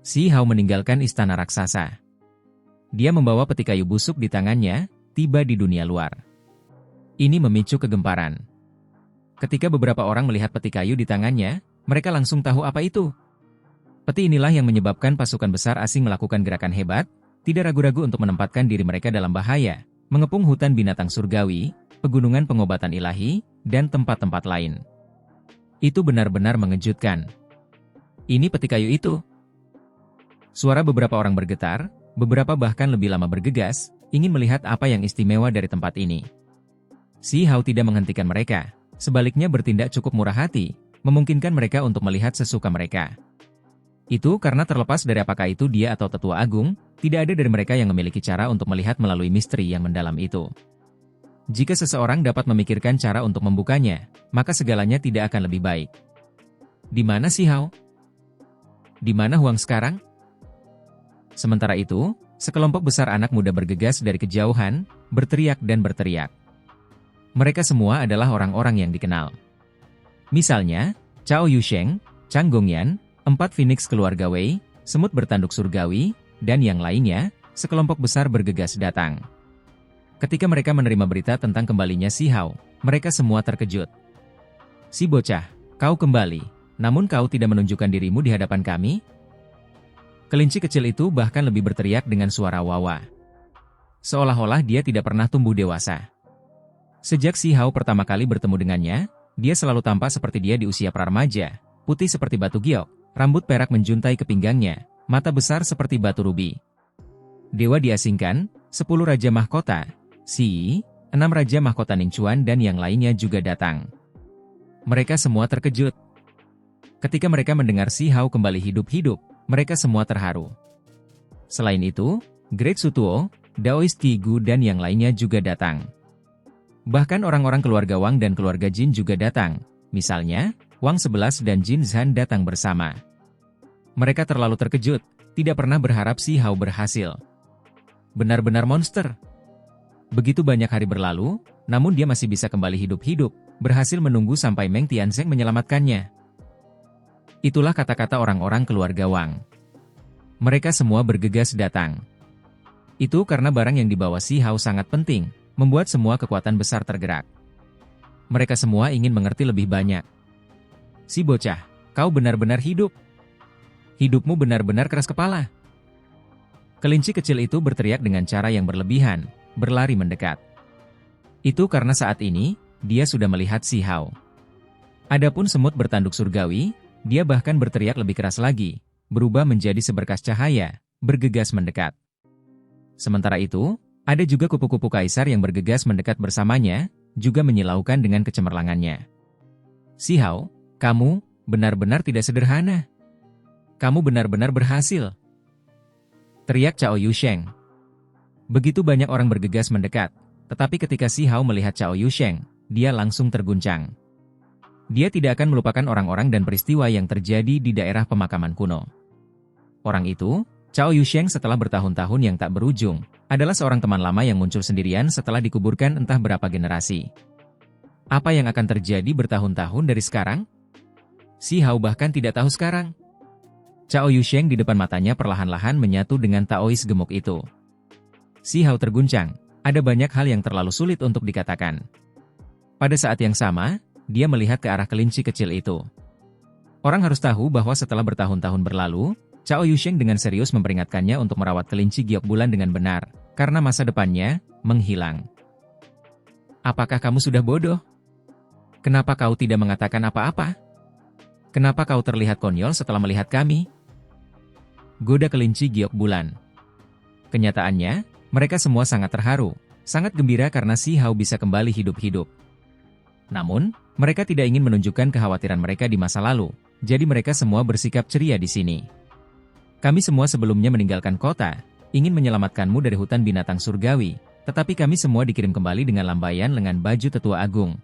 Si Hao meninggalkan istana raksasa. Dia membawa peti kayu busuk di tangannya, tiba di dunia luar. Ini memicu kegemparan. Ketika beberapa orang melihat peti kayu di tangannya, mereka langsung tahu apa itu. Peti inilah yang menyebabkan pasukan besar asing melakukan gerakan hebat, tidak ragu-ragu untuk menempatkan diri mereka dalam bahaya, mengepung hutan binatang surgawi, pegunungan pengobatan ilahi, dan tempat-tempat lain. Itu benar-benar mengejutkan. Ini peti kayu itu. Suara beberapa orang bergetar, beberapa bahkan lebih lama bergegas, ingin melihat apa yang istimewa dari tempat ini. Si Hao tidak menghentikan mereka, sebaliknya bertindak cukup murah hati, memungkinkan mereka untuk melihat sesuka mereka. Itu karena terlepas dari apakah itu dia atau tetua agung, tidak ada dari mereka yang memiliki cara untuk melihat melalui misteri yang mendalam itu. Jika seseorang dapat memikirkan cara untuk membukanya, maka segalanya tidak akan lebih baik. Di mana Si Hao? Di mana Huang sekarang? Sementara itu, sekelompok besar anak muda bergegas dari kejauhan, berteriak dan berteriak. Mereka semua adalah orang-orang yang dikenal. Misalnya, Cao Yusheng, Chang Gongyan, 4 Phoenix keluarga Wei, semut bertanduk surgawi, dan yang lainnya, sekelompok besar bergegas datang. Ketika mereka menerima berita tentang kembalinya Si Hao, mereka semua terkejut. Si bocah, kau kembali, namun kau tidak menunjukkan dirimu di hadapan kami? Kelinci kecil itu bahkan lebih berteriak dengan suara wawa. Seolah-olah dia tidak pernah tumbuh dewasa. Sejak Si Hao pertama kali bertemu dengannya, dia selalu tampak seperti dia di usia pra-remaja, putih seperti batu giok, rambut perak menjuntai ke pinggangnya, mata besar seperti batu rubi. Dewa diasingkan, 10 Raja Mahkota, Si, 6 Raja Mahkota Ningxuan dan yang lainnya juga datang. Mereka semua terkejut. Ketika mereka mendengar Si Hao kembali hidup-hidup, mereka semua terharu. Selain itu, Great Sutuo, Daoist Qi Gu dan yang lainnya juga datang. Bahkan orang-orang keluarga Wang dan keluarga Jin juga datang, misalnya, Wang 11 dan Jin Zhan datang bersama. Mereka terlalu terkejut, tidak pernah berharap Si Hao berhasil. Benar-benar monster. Begitu banyak hari berlalu, namun dia masih bisa kembali hidup-hidup, berhasil menunggu sampai Meng Tianzeng menyelamatkannya. Itulah kata-kata orang-orang keluarga Wang. Mereka semua bergegas datang. Itu karena barang yang dibawa Si Hao sangat penting, membuat semua kekuatan besar tergerak. Mereka semua ingin mengerti lebih banyak. Si bocah, kau benar-benar hidup. Hidupmu benar-benar keras kepala. Kelinci kecil itu berteriak dengan cara yang berlebihan, berlari mendekat. Itu karena saat ini, dia sudah melihat Si Hao. Adapun semut bertanduk surgawi, dia bahkan berteriak lebih keras lagi, berubah menjadi seberkas cahaya, bergegas mendekat. Sementara itu, ada juga kupu-kupu kaisar yang bergegas mendekat bersamanya, juga menyilaukan dengan kecemerlangannya. Si Hao, kamu benar-benar tidak sederhana. Kamu benar-benar berhasil. Teriak Cao Yusheng. Begitu banyak orang bergegas mendekat, tetapi ketika Si Hao melihat Cao Yusheng, dia langsung terguncang. Dia tidak akan melupakan orang-orang dan peristiwa yang terjadi di daerah pemakaman kuno. Orang itu, Cao Yusheng setelah bertahun-tahun yang tak berujung, adalah seorang teman lama yang muncul sendirian setelah dikuburkan entah berapa generasi. Apa yang akan terjadi bertahun-tahun dari sekarang? Si Hao bahkan tidak tahu sekarang. Cao Yusheng di depan matanya perlahan-lahan menyatu dengan Taois gemuk itu. Si Hao terguncang, ada banyak hal yang terlalu sulit untuk dikatakan. Pada saat yang sama, dia melihat ke arah kelinci kecil itu. Orang harus tahu bahwa setelah bertahun-tahun berlalu, Cao Yusheng dengan serius memperingatkannya untuk merawat kelinci giok bulan dengan benar, karena masa depannya menghilang. Apakah kamu sudah bodoh? Kenapa kau tidak mengatakan apa-apa? Kenapa kau terlihat konyol setelah melihat kami? Goda kelinci giok bulan. Kenyataannya, mereka semua sangat terharu, sangat gembira karena Si Hao bisa kembali hidup-hidup. Namun, mereka tidak ingin menunjukkan kekhawatiran mereka di masa lalu, jadi mereka semua bersikap ceria di sini. Kami semua sebelumnya meninggalkan kota, ingin menyelamatkanmu dari hutan binatang surgawi, tetapi kami semua dikirim kembali dengan lambaian lengan baju tetua agung.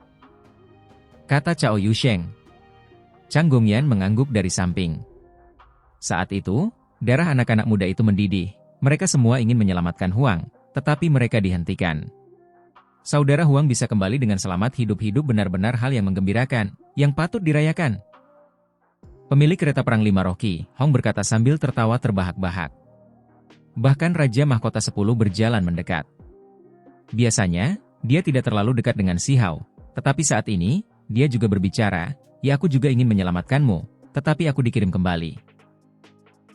Kata Cao Yusheng. Chang Gongyan mengangguk dari samping. Saat itu, darah anak-anak muda itu mendidih. Mereka semua ingin menyelamatkan Huang, tetapi mereka dihentikan. Saudara Huang bisa kembali dengan selamat hidup-hidup benar-benar hal yang menggembirakan, yang patut dirayakan. Pemilik kereta perang 5 roh Qi Hong berkata sambil tertawa terbahak-bahak. Bahkan Raja Mahkota 10 berjalan mendekat. Biasanya, dia tidak terlalu dekat dengan Si Hao, tetapi saat ini, dia juga berbicara, "Ya, aku juga ingin menyelamatkanmu, tetapi aku dikirim kembali."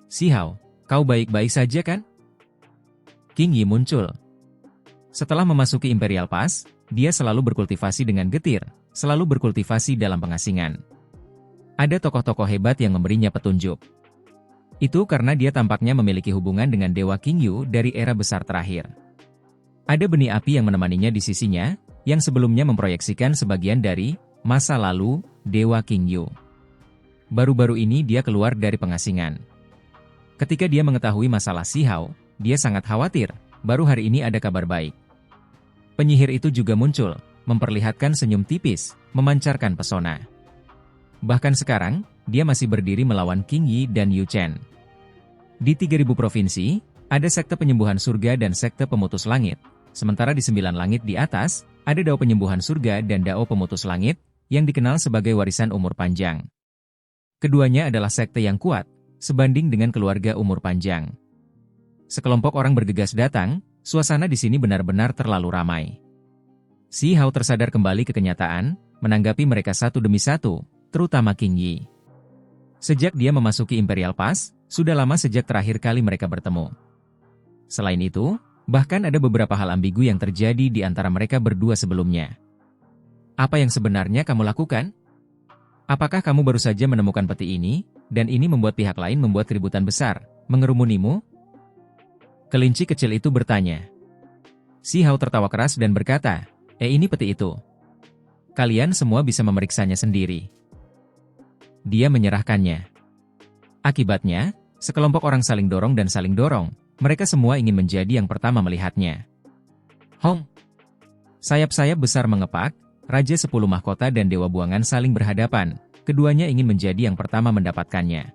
"Si Hao, kau baik-baik saja kan?" King Yi muncul. Setelah memasuki Imperial Pass, dia selalu berkultivasi dengan getir, selalu berkultivasi dalam pengasingan. Ada tokoh-tokoh hebat yang memberinya petunjuk. Itu karena dia tampaknya memiliki hubungan dengan Dewa King Yu dari era besar terakhir. Ada benih api yang menemaninya di sisinya, yang sebelumnya memproyeksikan sebagian dari masa lalu Dewa King Yu. Baru-baru ini dia keluar dari pengasingan. Ketika dia mengetahui masalah Si Hao, dia sangat khawatir, baru hari ini ada kabar baik. Penyihir itu juga muncul, memperlihatkan senyum tipis, memancarkan pesona. Bahkan sekarang, dia masih berdiri melawan King Yi dan Yu Chen. Di 3000 provinsi, ada sekte penyembuhan surga dan sekte pemutus langit, sementara di 9 langit di atas, ada dao penyembuhan surga dan dao pemutus langit, yang dikenal sebagai warisan umur panjang. Keduanya adalah sekte yang kuat, sebanding dengan keluarga umur panjang. Sekelompok orang bergegas datang, suasana di sini benar-benar terlalu ramai. Si Hao tersadar kembali ke kenyataan, menanggapi mereka satu demi satu, terutama King Yi. Sejak dia memasuki Imperial Pass, sudah lama sejak terakhir kali mereka bertemu. Selain itu, bahkan ada beberapa hal ambigu yang terjadi di antara mereka berdua sebelumnya. "Apa yang sebenarnya kamu lakukan? Apakah kamu baru saja menemukan peti ini, dan ini membuat pihak lain membuat keributan besar, mengerumunimu?" Kelinci kecil itu bertanya. Si Hao tertawa keras dan berkata, "Ini peti itu. Kalian semua bisa memeriksanya sendiri." Dia menyerahkannya. Akibatnya, sekelompok orang saling dorong dan saling dorong, mereka semua ingin menjadi yang pertama melihatnya. Hong! Sayap-sayap besar mengepak, Raja 10 Mahkota dan Dewa Buangan saling berhadapan, keduanya ingin menjadi yang pertama mendapatkannya.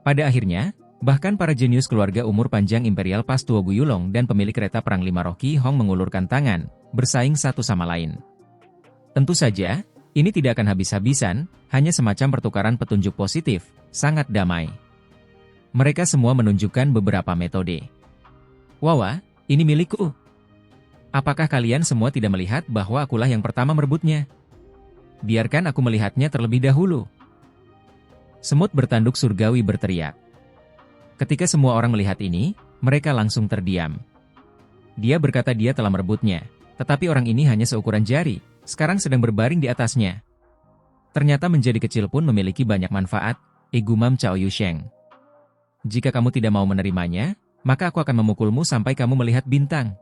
Pada akhirnya, bahkan para jenius keluarga umur panjang Imperial Pass Tuo Guyulong dan pemilik kereta perang 5 roh Qi Hong mengulurkan tangan, bersaing satu sama lain. Tentu saja, ini tidak akan habis-habisan, hanya semacam pertukaran petunjuk positif, sangat damai. Mereka semua menunjukkan beberapa metode. "Wawa, ini milikku. Apakah kalian semua tidak melihat bahwa akulah yang pertama merebutnya? Biarkan aku melihatnya terlebih dahulu." Semut bertanduk surgawi berteriak. Ketika semua orang melihat ini, mereka langsung terdiam. Dia berkata dia telah merebutnya, tetapi orang ini hanya seukuran jari, sekarang sedang berbaring di atasnya. Ternyata menjadi kecil pun memiliki banyak manfaat, gumam Cao Yusheng. "Jika kamu tidak mau menerimanya, maka aku akan memukulmu sampai kamu melihat bintang."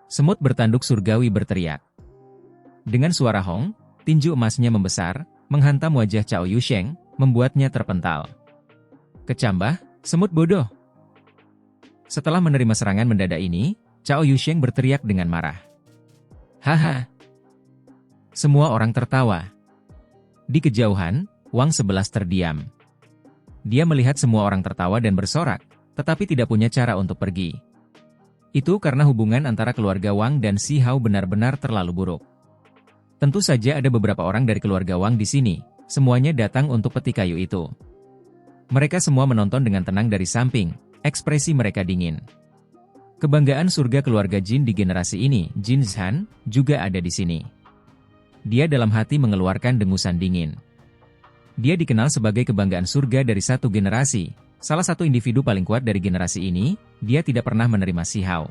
Semut bertanduk surgawi berteriak. Dengan suara Hong, tinju emasnya membesar, menghantam wajah Cao Yusheng, membuatnya terpental. "Kecambah, semut bodoh!" Setelah menerima serangan mendadak ini, Cao Yusheng berteriak dengan marah. "Haha!" Semua orang tertawa. Di kejauhan, Wang 11 terdiam. Dia melihat semua orang tertawa dan bersorak, tetapi tidak punya cara untuk pergi. Itu karena hubungan antara keluarga Wang dan Si Hao benar-benar terlalu buruk. Tentu saja ada beberapa orang dari keluarga Wang di sini, semuanya datang untuk peti kayu itu. Mereka semua menonton dengan tenang dari samping, ekspresi mereka dingin. Kebanggaan surga keluarga Jin di generasi ini, Jin Zhan, juga ada di sini. Dia dalam hati mengeluarkan dengusan dingin. Dia dikenal sebagai kebanggaan surga dari satu generasi, salah satu individu paling kuat dari generasi ini, dia tidak pernah menerima Si Hao.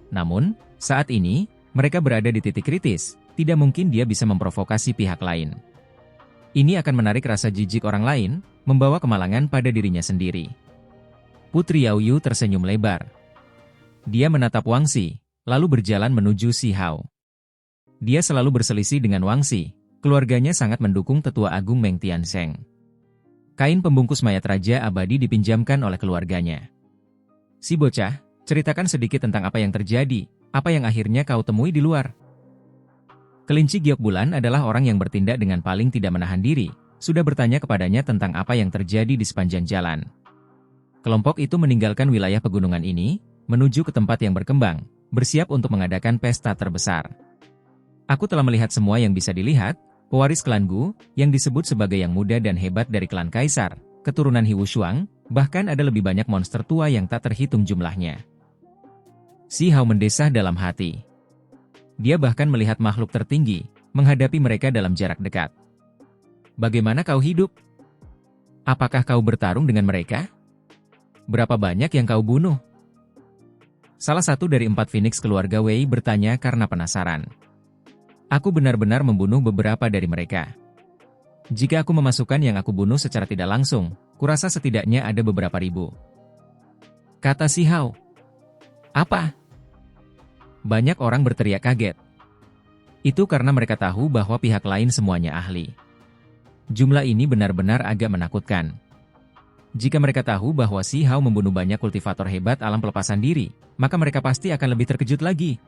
Namun, saat ini, mereka berada di titik kritis, tidak mungkin dia bisa memprovokasi pihak lain. Ini akan menarik rasa jijik orang lain, membawa kemalangan pada dirinya sendiri. Putri Yao Yu tersenyum lebar. Dia menatap Wang Xi, lalu berjalan menuju Si Hao. Dia selalu berselisih dengan Wang Xi, keluarganya sangat mendukung tetua agung Meng Tianzeng. Kain pembungkus mayat Raja Abadi dipinjamkan oleh keluarganya. "Si bocah, ceritakan sedikit tentang apa yang terjadi, apa yang akhirnya kau temui di luar." Kelinci Giok Bulan adalah orang yang bertindak dengan paling tidak menahan diri, sudah bertanya kepadanya tentang apa yang terjadi di sepanjang jalan. Kelompok itu meninggalkan wilayah pegunungan ini, menuju ke tempat yang berkembang, bersiap untuk mengadakan pesta terbesar. "Aku telah melihat semua yang bisa dilihat, Pewaris klan Gu, yang disebut sebagai yang muda dan hebat dari klan Kaisar, keturunan He Wushuang, bahkan ada lebih banyak monster tua yang tak terhitung jumlahnya. Si Hao mendesah dalam hati. Dia bahkan melihat makhluk tertinggi, menghadapi mereka dalam jarak dekat. Bagaimana kau hidup? Apakah kau bertarung dengan mereka? Berapa banyak yang kau bunuh? Salah satu dari 4 Phoenix keluarga Wei bertanya karena penasaran. Aku benar-benar membunuh beberapa dari mereka. Jika aku memasukkan yang aku bunuh secara tidak langsung, kurasa setidaknya ada beberapa ribu. Kata si Hao. Apa? Banyak orang berteriak kaget. Itu karena mereka tahu bahwa pihak lain semuanya ahli. Jumlah ini benar-benar agak menakutkan. Jika mereka tahu bahwa si Hao membunuh banyak kultivator hebat alam pelepasan diri, maka mereka pasti akan lebih terkejut lagi.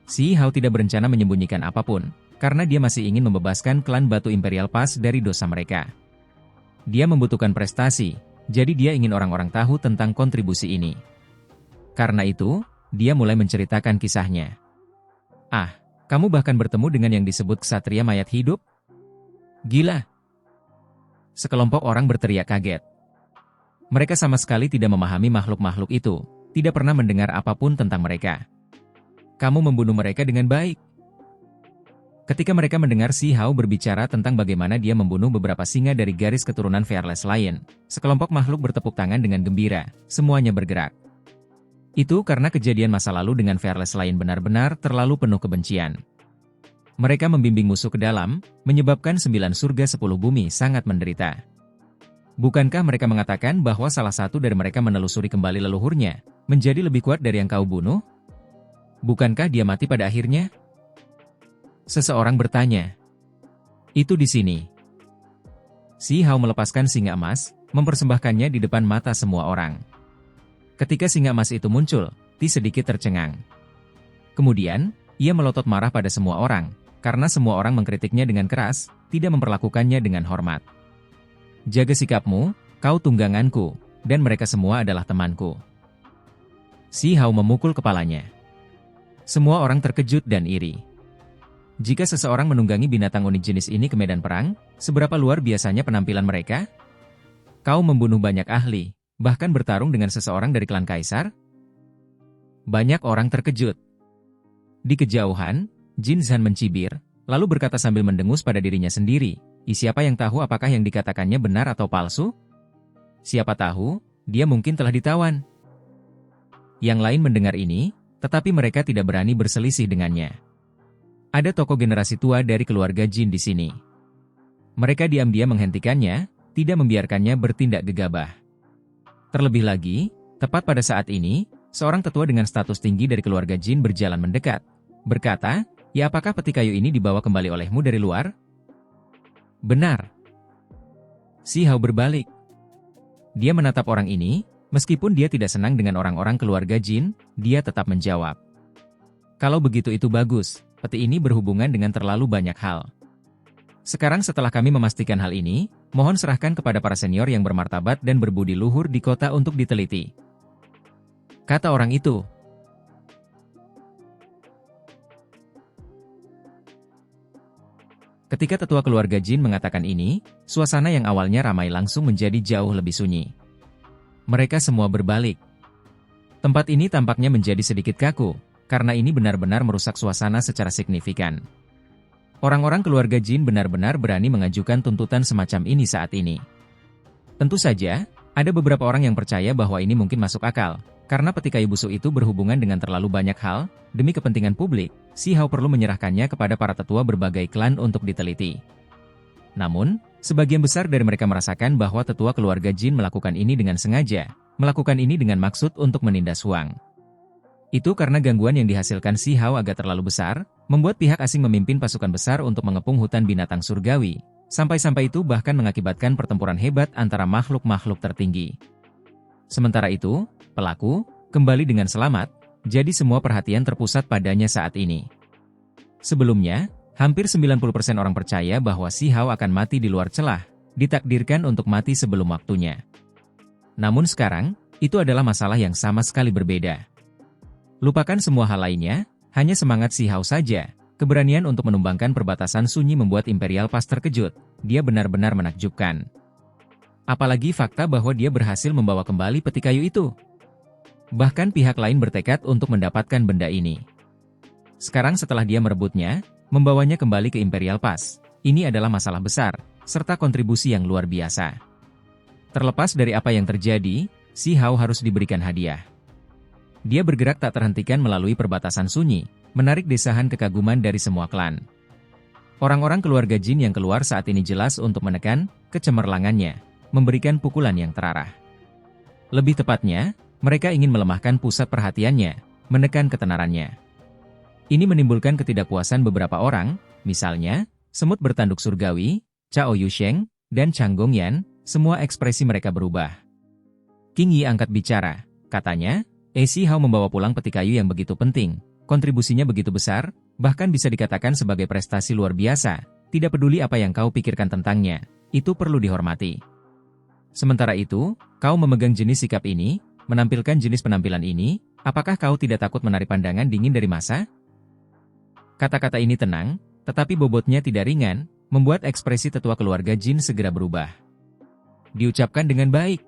Si Hao tidak berencana menyembunyikan apapun, karena dia masih ingin membebaskan klan Batu Imperial Pass dari dosa mereka. Dia membutuhkan prestasi, jadi dia ingin orang-orang tahu tentang kontribusi ini. Karena itu, dia mulai menceritakan kisahnya. Ah, kamu bahkan bertemu dengan yang disebut ksatria mayat hidup? Gila! Sekelompok orang berteriak kaget. Mereka sama sekali tidak memahami makhluk-makhluk itu, tidak pernah mendengar apapun tentang mereka. Kamu membunuh mereka dengan baik. Ketika mereka mendengar si Hao berbicara tentang bagaimana dia membunuh beberapa singa dari garis keturunan Fearless Lion, sekelompok makhluk bertepuk tangan dengan gembira, semuanya bergerak. Itu karena kejadian masa lalu dengan Fearless Lion benar-benar terlalu penuh kebencian. Mereka membimbing musuh ke dalam, menyebabkan 9 surga 10 bumi sangat menderita. Bukankah mereka mengatakan bahwa salah satu dari mereka menelusuri kembali leluhurnya, menjadi lebih kuat dari yang kau bunuh? Bukankah dia mati pada akhirnya? Seseorang bertanya. Itu di sini. Si Hao melepaskan singa emas, mempersembahkannya di depan mata semua orang. Ketika singa emas itu muncul, Ti sedikit tercengang. Kemudian, ia melotot marah pada semua orang, karena semua orang mengkritiknya dengan keras, tidak memperlakukannya dengan hormat. Jaga sikapmu, kau tungganganku, dan mereka semua adalah temanku. Si Hao memukul kepalanya. Semua orang terkejut dan iri. Jika seseorang menunggangi binatang unik jenis ini ke medan perang, seberapa luar biasanya penampilan mereka? Kau membunuh banyak ahli, bahkan bertarung dengan seseorang dari klan Kaisar? Banyak orang terkejut. Di kejauhan, Jin Zhan mencibir, lalu berkata sambil mendengus pada dirinya sendiri, siapa yang tahu apakah yang dikatakannya benar atau palsu? Siapa tahu, dia mungkin telah ditawan. Yang lain mendengar ini, tetapi mereka tidak berani berselisih dengannya. Ada tokoh generasi tua dari keluarga Jin di sini. Mereka diam-diam menghentikannya, tidak membiarkannya bertindak gegabah. Terlebih lagi, tepat pada saat ini, seorang tetua dengan status tinggi dari keluarga Jin berjalan mendekat, berkata, "Ya, apakah peti kayu ini dibawa kembali olehmu dari luar?" Benar. Si Hao berbalik. Dia menatap orang ini. Meskipun dia tidak senang dengan orang-orang keluarga Jin, dia tetap menjawab. Kalau begitu itu bagus, peti ini berhubungan dengan terlalu banyak hal. Sekarang setelah kami memastikan hal ini, mohon serahkan kepada para senior yang bermartabat dan berbudi luhur di kota untuk diteliti. Kata orang itu. Ketika tetua keluarga Jin mengatakan ini, suasana yang awalnya ramai langsung menjadi jauh lebih sunyi. Mereka semua berbalik. Tempat ini tampaknya menjadi sedikit kaku, karena ini benar-benar merusak suasana secara signifikan. Orang-orang keluarga Jin benar-benar berani mengajukan tuntutan semacam ini saat ini. Tentu saja, ada beberapa orang yang percaya bahwa ini mungkin masuk akal, karena peti kayu busuk itu berhubungan dengan terlalu banyak hal, demi kepentingan publik, si Hao perlu menyerahkannya kepada para tetua berbagai klan untuk diteliti. Namun, sebagian besar dari mereka merasakan bahwa tetua keluarga Jin melakukan ini dengan sengaja, melakukan ini dengan maksud untuk menindas Huang. Itu karena gangguan yang dihasilkan si Hao agak terlalu besar, membuat pihak asing memimpin pasukan besar untuk mengepung hutan binatang surgawi, sampai-sampai itu bahkan mengakibatkan pertempuran hebat antara makhluk-makhluk tertinggi. Sementara itu, pelaku kembali dengan selamat, jadi semua perhatian terpusat padanya saat ini. Sebelumnya, hampir 90% orang percaya bahwa si Hao akan mati di luar celah, ditakdirkan untuk mati sebelum waktunya. Namun sekarang, itu adalah masalah yang sama sekali berbeda. Lupakan semua hal lainnya, hanya semangat si Hao saja, Keberanian untuk menumbangkan perbatasan sunyi membuat Imperial Pass terkejut. Dia benar-benar menakjubkan. Apalagi fakta bahwa dia berhasil membawa kembali peti kayu itu. Bahkan pihak lain bertekad untuk mendapatkan benda ini. Sekarang setelah dia merebutnya, membawanya kembali ke Imperial Pass, ini adalah masalah besar, serta kontribusi yang luar biasa. Terlepas dari apa yang terjadi, Xi Hao harus diberikan hadiah. Dia bergerak tak terhentikan melalui perbatasan sunyi, menarik desahan kekaguman dari semua klan. Orang-orang keluarga Jin yang keluar saat ini jelas untuk menekan kecemerlangannya, memberikan pukulan yang terarah. Lebih tepatnya, mereka ingin melemahkan pusat perhatiannya, menekan ketenarannya. Ini menimbulkan ketidakpuasan beberapa orang, misalnya, semut bertanduk surgawi, Cao Yusheng, dan Chang Gongyan, semua ekspresi mereka berubah. King Yi angkat bicara, katanya, Xi Hao membawa pulang peti kayu yang begitu penting, kontribusinya begitu besar, bahkan bisa dikatakan sebagai prestasi luar biasa, tidak peduli apa yang kau pikirkan tentangnya, itu perlu dihormati. Sementara itu, kau memegang jenis sikap ini, menampilkan jenis penampilan ini, apakah kau tidak takut menarik pandangan dingin dari massa? Kata-kata ini tenang, tetapi bobotnya tidak ringan, membuat ekspresi tetua keluarga Jin segera berubah. Diucapkan dengan baik.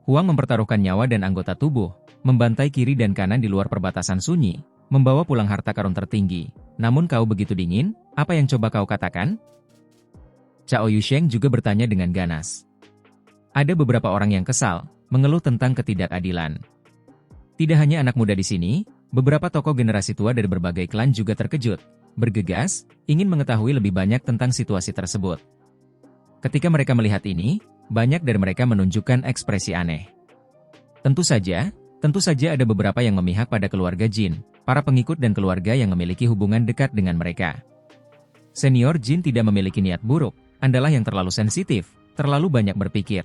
Huang mempertaruhkan nyawa dan anggota tubuh, membantai kiri dan kanan di luar perbatasan sunyi, membawa pulang harta karun tertinggi. Namun kau begitu dingin, apa yang coba kau katakan? Cao Yusheng juga bertanya dengan ganas. Ada beberapa orang yang kesal, mengeluh tentang ketidakadilan. Tidak hanya anak muda di sini, beberapa tokoh generasi tua dari berbagai klan juga terkejut, bergegas, ingin mengetahui lebih banyak tentang situasi tersebut. Ketika mereka melihat ini, banyak dari mereka menunjukkan ekspresi aneh. Tentu saja ada beberapa yang memihak pada keluarga Jin, para pengikut dan keluarga yang memiliki hubungan dekat dengan mereka. Senior Jin tidak memiliki niat buruk, Andalah yang terlalu sensitif, terlalu banyak berpikir.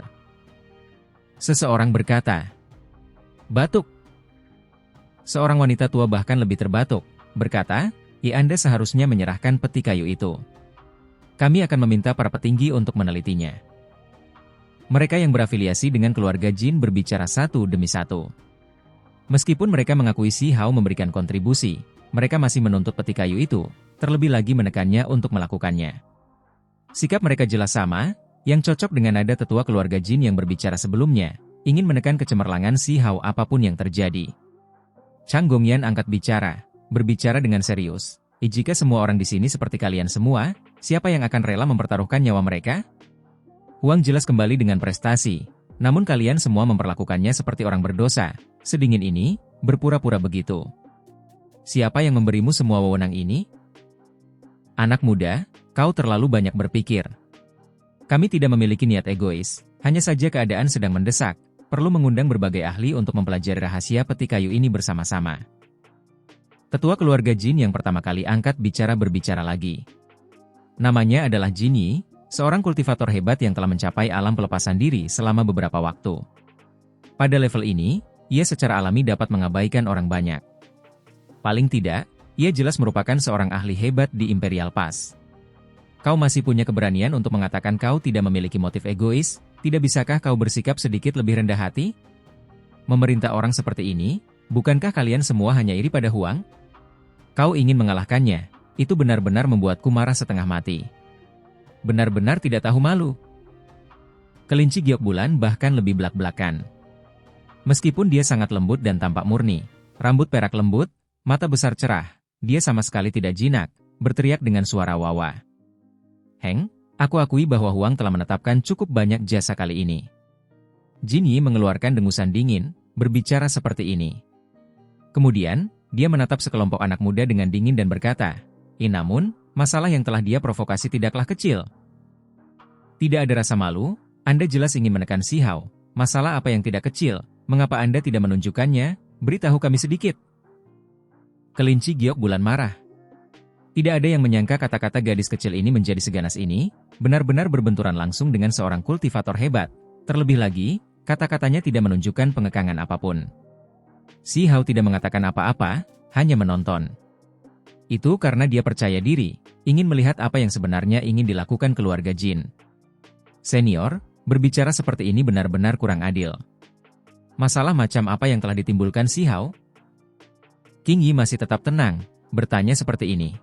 Seseorang berkata, "Batuk." Seorang wanita tua bahkan lebih terbatuk, berkata, Anda seharusnya menyerahkan peti kayu itu. Kami akan meminta para petinggi untuk menelitinya." Mereka yang berafiliasi dengan keluarga Jin berbicara satu demi satu. Meskipun mereka mengakui Xi Hao memberikan kontribusi, mereka masih menuntut peti kayu itu, terlebih lagi menekannya untuk melakukannya. Sikap mereka jelas sama, yang cocok dengan nada tetua keluarga Jin yang berbicara sebelumnya, ingin menekan kecemerlangan Xi Hao apapun yang terjadi. Chang Gongyan angkat bicara, berbicara dengan serius. Jika semua orang di sini seperti kalian semua, siapa yang akan rela mempertaruhkan nyawa mereka? Huang jelas kembali dengan prestasi, namun kalian semua memperlakukannya seperti orang berdosa, sedingin ini, berpura-pura begitu. Siapa yang memberimu semua wewenang ini? Anak muda, kau terlalu banyak berpikir. Kami tidak memiliki niat egois, hanya saja keadaan sedang mendesak, perlu mengundang berbagai ahli untuk mempelajari rahasia peti kayu ini bersama-sama. Tetua keluarga Jin yang pertama kali angkat bicara berbicara lagi. Namanya adalah Jin Yi, seorang kultivator hebat yang telah mencapai alam pelepasan diri selama beberapa waktu. Pada level ini, ia secara alami dapat mengabaikan orang banyak. Paling tidak, ia jelas merupakan seorang ahli hebat di Imperial Pass. Kau masih punya keberanian untuk mengatakan kau tidak memiliki motif egois? Tidak bisakah kau bersikap sedikit lebih rendah hati? Memerintah orang seperti ini, bukankah kalian semua hanya iri pada Huang? Kau ingin mengalahkannya, itu benar-benar membuatku marah setengah mati. Benar-benar tidak tahu malu. Kelinci giok bulan bahkan lebih belak-belakan. Meskipun dia sangat lembut dan tampak murni, rambut perak lembut, mata besar cerah, dia sama sekali tidak jinak, berteriak dengan suara wawa. Heng, aku akui bahwa Huang telah menetapkan cukup banyak jasa kali ini. Jin Yi mengeluarkan dengusan dingin, berbicara seperti ini. Kemudian, dia menatap sekelompok anak muda dengan dingin dan berkata, namun, masalah yang telah dia provokasi tidaklah kecil. Tidak ada rasa malu, Anda jelas ingin menekan Xi Hao. Masalah apa yang tidak kecil, mengapa Anda tidak menunjukkannya? Beritahu kami sedikit. Kelinci giok bulan marah. Tidak ada yang menyangka kata-kata gadis kecil ini menjadi seganas ini, benar-benar berbenturan langsung dengan seorang kultivator hebat. Terlebih lagi, kata-katanya tidak menunjukkan pengekangan apapun. Xi Hao tidak mengatakan apa-apa, hanya menonton. Itu karena dia percaya diri, ingin melihat apa yang sebenarnya ingin dilakukan keluarga Jin. Senior, berbicara seperti ini benar-benar kurang adil. Masalah macam apa yang telah ditimbulkan Xi Hao? King Yi masih tetap tenang, bertanya seperti ini.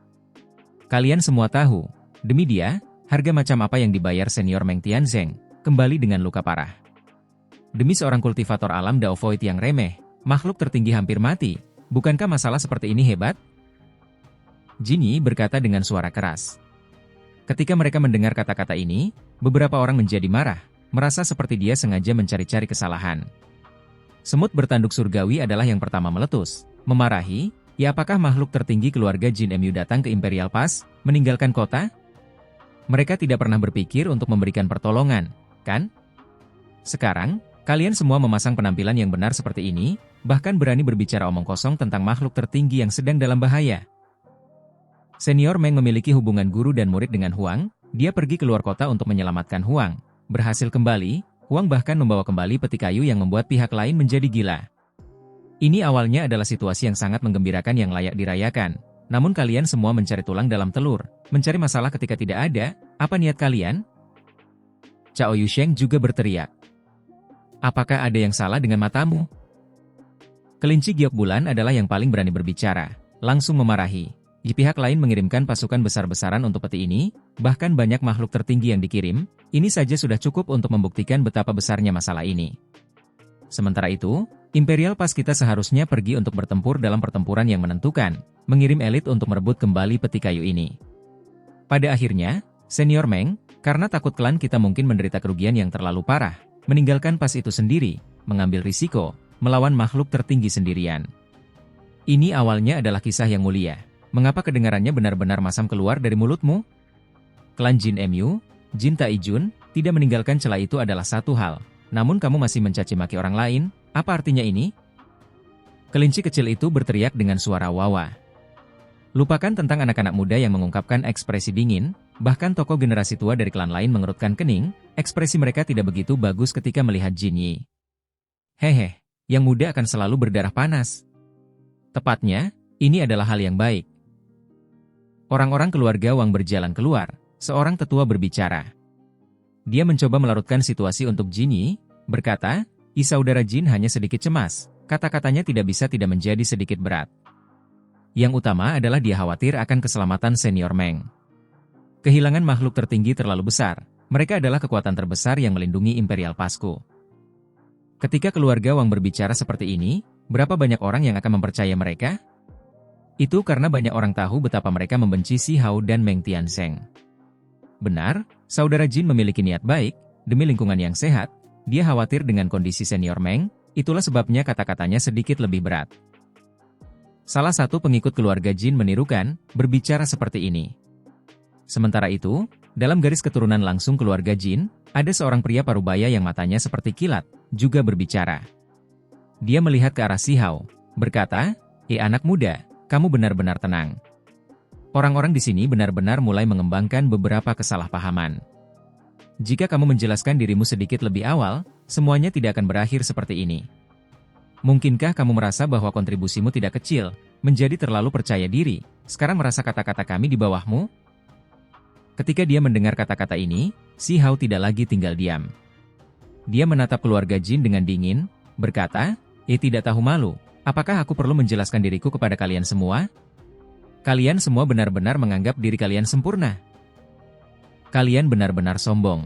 Kalian semua tahu, demi dia, harga macam apa yang dibayar senior Meng Tianzeng, kembali dengan luka parah. Demi seorang kultivator alam Dao Void yang remeh, makhluk tertinggi hampir mati, bukankah masalah seperti ini hebat? Jin Yi berkata dengan suara keras. Ketika mereka mendengar kata-kata ini, beberapa orang menjadi marah, merasa seperti dia sengaja mencari-cari kesalahan. Semut bertanduk surgawi adalah yang pertama meletus, memarahi, ya apakah makhluk tertinggi keluarga Jin Mu datang ke Imperial Pass, meninggalkan kota? Mereka tidak pernah berpikir untuk memberikan pertolongan, kan? Sekarang, kalian semua memasang penampilan yang benar seperti ini, bahkan berani berbicara omong kosong tentang makhluk tertinggi yang sedang dalam bahaya. Senior Meng memiliki hubungan guru dan murid dengan Huang, dia pergi keluar kota untuk menyelamatkan Huang. Berhasil kembali, Huang bahkan membawa kembali peti kayu yang membuat pihak lain menjadi gila. Ini awalnya adalah situasi yang sangat menggembirakan yang layak dirayakan. Namun kalian semua mencari tulang dalam telur, mencari masalah ketika tidak ada, apa niat kalian? Cao Yusheng juga berteriak. Apakah ada yang salah dengan matamu? Kelinci giok bulan adalah yang paling berani berbicara, langsung memarahi. Di pihak lain mengirimkan pasukan besar-besaran untuk peti ini, bahkan banyak makhluk tertinggi yang dikirim, ini saja sudah cukup untuk membuktikan betapa besarnya masalah ini. Sementara itu, Imperial Pass kita seharusnya pergi untuk bertempur dalam pertempuran yang menentukan, mengirim elit untuk merebut kembali peti kayu ini. Pada akhirnya, Senior Meng, karena takut klan kita mungkin menderita kerugian yang terlalu parah, meninggalkan pas itu sendiri, mengambil risiko, melawan makhluk tertinggi sendirian. Ini awalnya adalah kisah yang mulia. Mengapa kedengarannya benar-benar masam keluar dari mulutmu? Klan Jin Mu, Jin Taijun, tidak meninggalkan celah itu adalah satu hal. Namun kamu masih mencaci maki orang lain, apa artinya ini? Kelinci kecil itu berteriak dengan suara wawa. Lupakan tentang anak-anak muda yang mengungkapkan ekspresi dingin, bahkan tokoh generasi tua dari klan lain mengerutkan kening, ekspresi mereka tidak begitu bagus ketika melihat Jin Yi. Hehe, yang muda akan selalu berdarah panas. Tepatnya, ini adalah hal yang baik. Orang-orang keluarga Wang berjalan keluar, seorang tetua berbicara. Dia mencoba melarutkan situasi untuk Jin Yi, berkata, saudara Jin hanya sedikit cemas, kata-katanya tidak bisa tidak menjadi sedikit berat. Yang utama adalah dia khawatir akan keselamatan senior Meng. Kehilangan makhluk tertinggi terlalu besar, mereka adalah kekuatan terbesar yang melindungi Imperial Passku. Ketika keluarga Wang berbicara seperti ini, berapa banyak orang yang akan mempercaya mereka? Itu karena banyak orang tahu betapa mereka membenci Si Hao dan Meng Tianzeng. Benar, saudara Jin memiliki niat baik, demi lingkungan yang sehat, dia khawatir dengan kondisi senior Meng, itulah sebabnya kata-katanya sedikit lebih berat. Salah satu pengikut keluarga Jin menirukan, berbicara seperti ini. Sementara itu, dalam garis keturunan langsung keluarga Jin, ada seorang pria parubaya yang matanya seperti kilat, juga berbicara. Dia melihat ke arah Si Hao, berkata, anak muda, kamu benar-benar tenang. Orang-orang di sini benar-benar mulai mengembangkan beberapa kesalahpahaman. Jika kamu menjelaskan dirimu sedikit lebih awal, semuanya tidak akan berakhir seperti ini. Mungkinkah kamu merasa bahwa kontribusimu tidak kecil, menjadi terlalu percaya diri, sekarang merasa kata-kata kami di bawahmu? Ketika dia mendengar kata-kata ini, Si Hao tidak lagi tinggal diam. Dia menatap keluarga Jin dengan dingin, berkata, tidak tahu malu, apakah aku perlu menjelaskan diriku kepada kalian semua? Kalian semua benar-benar menganggap diri kalian sempurna. Kalian benar-benar sombong.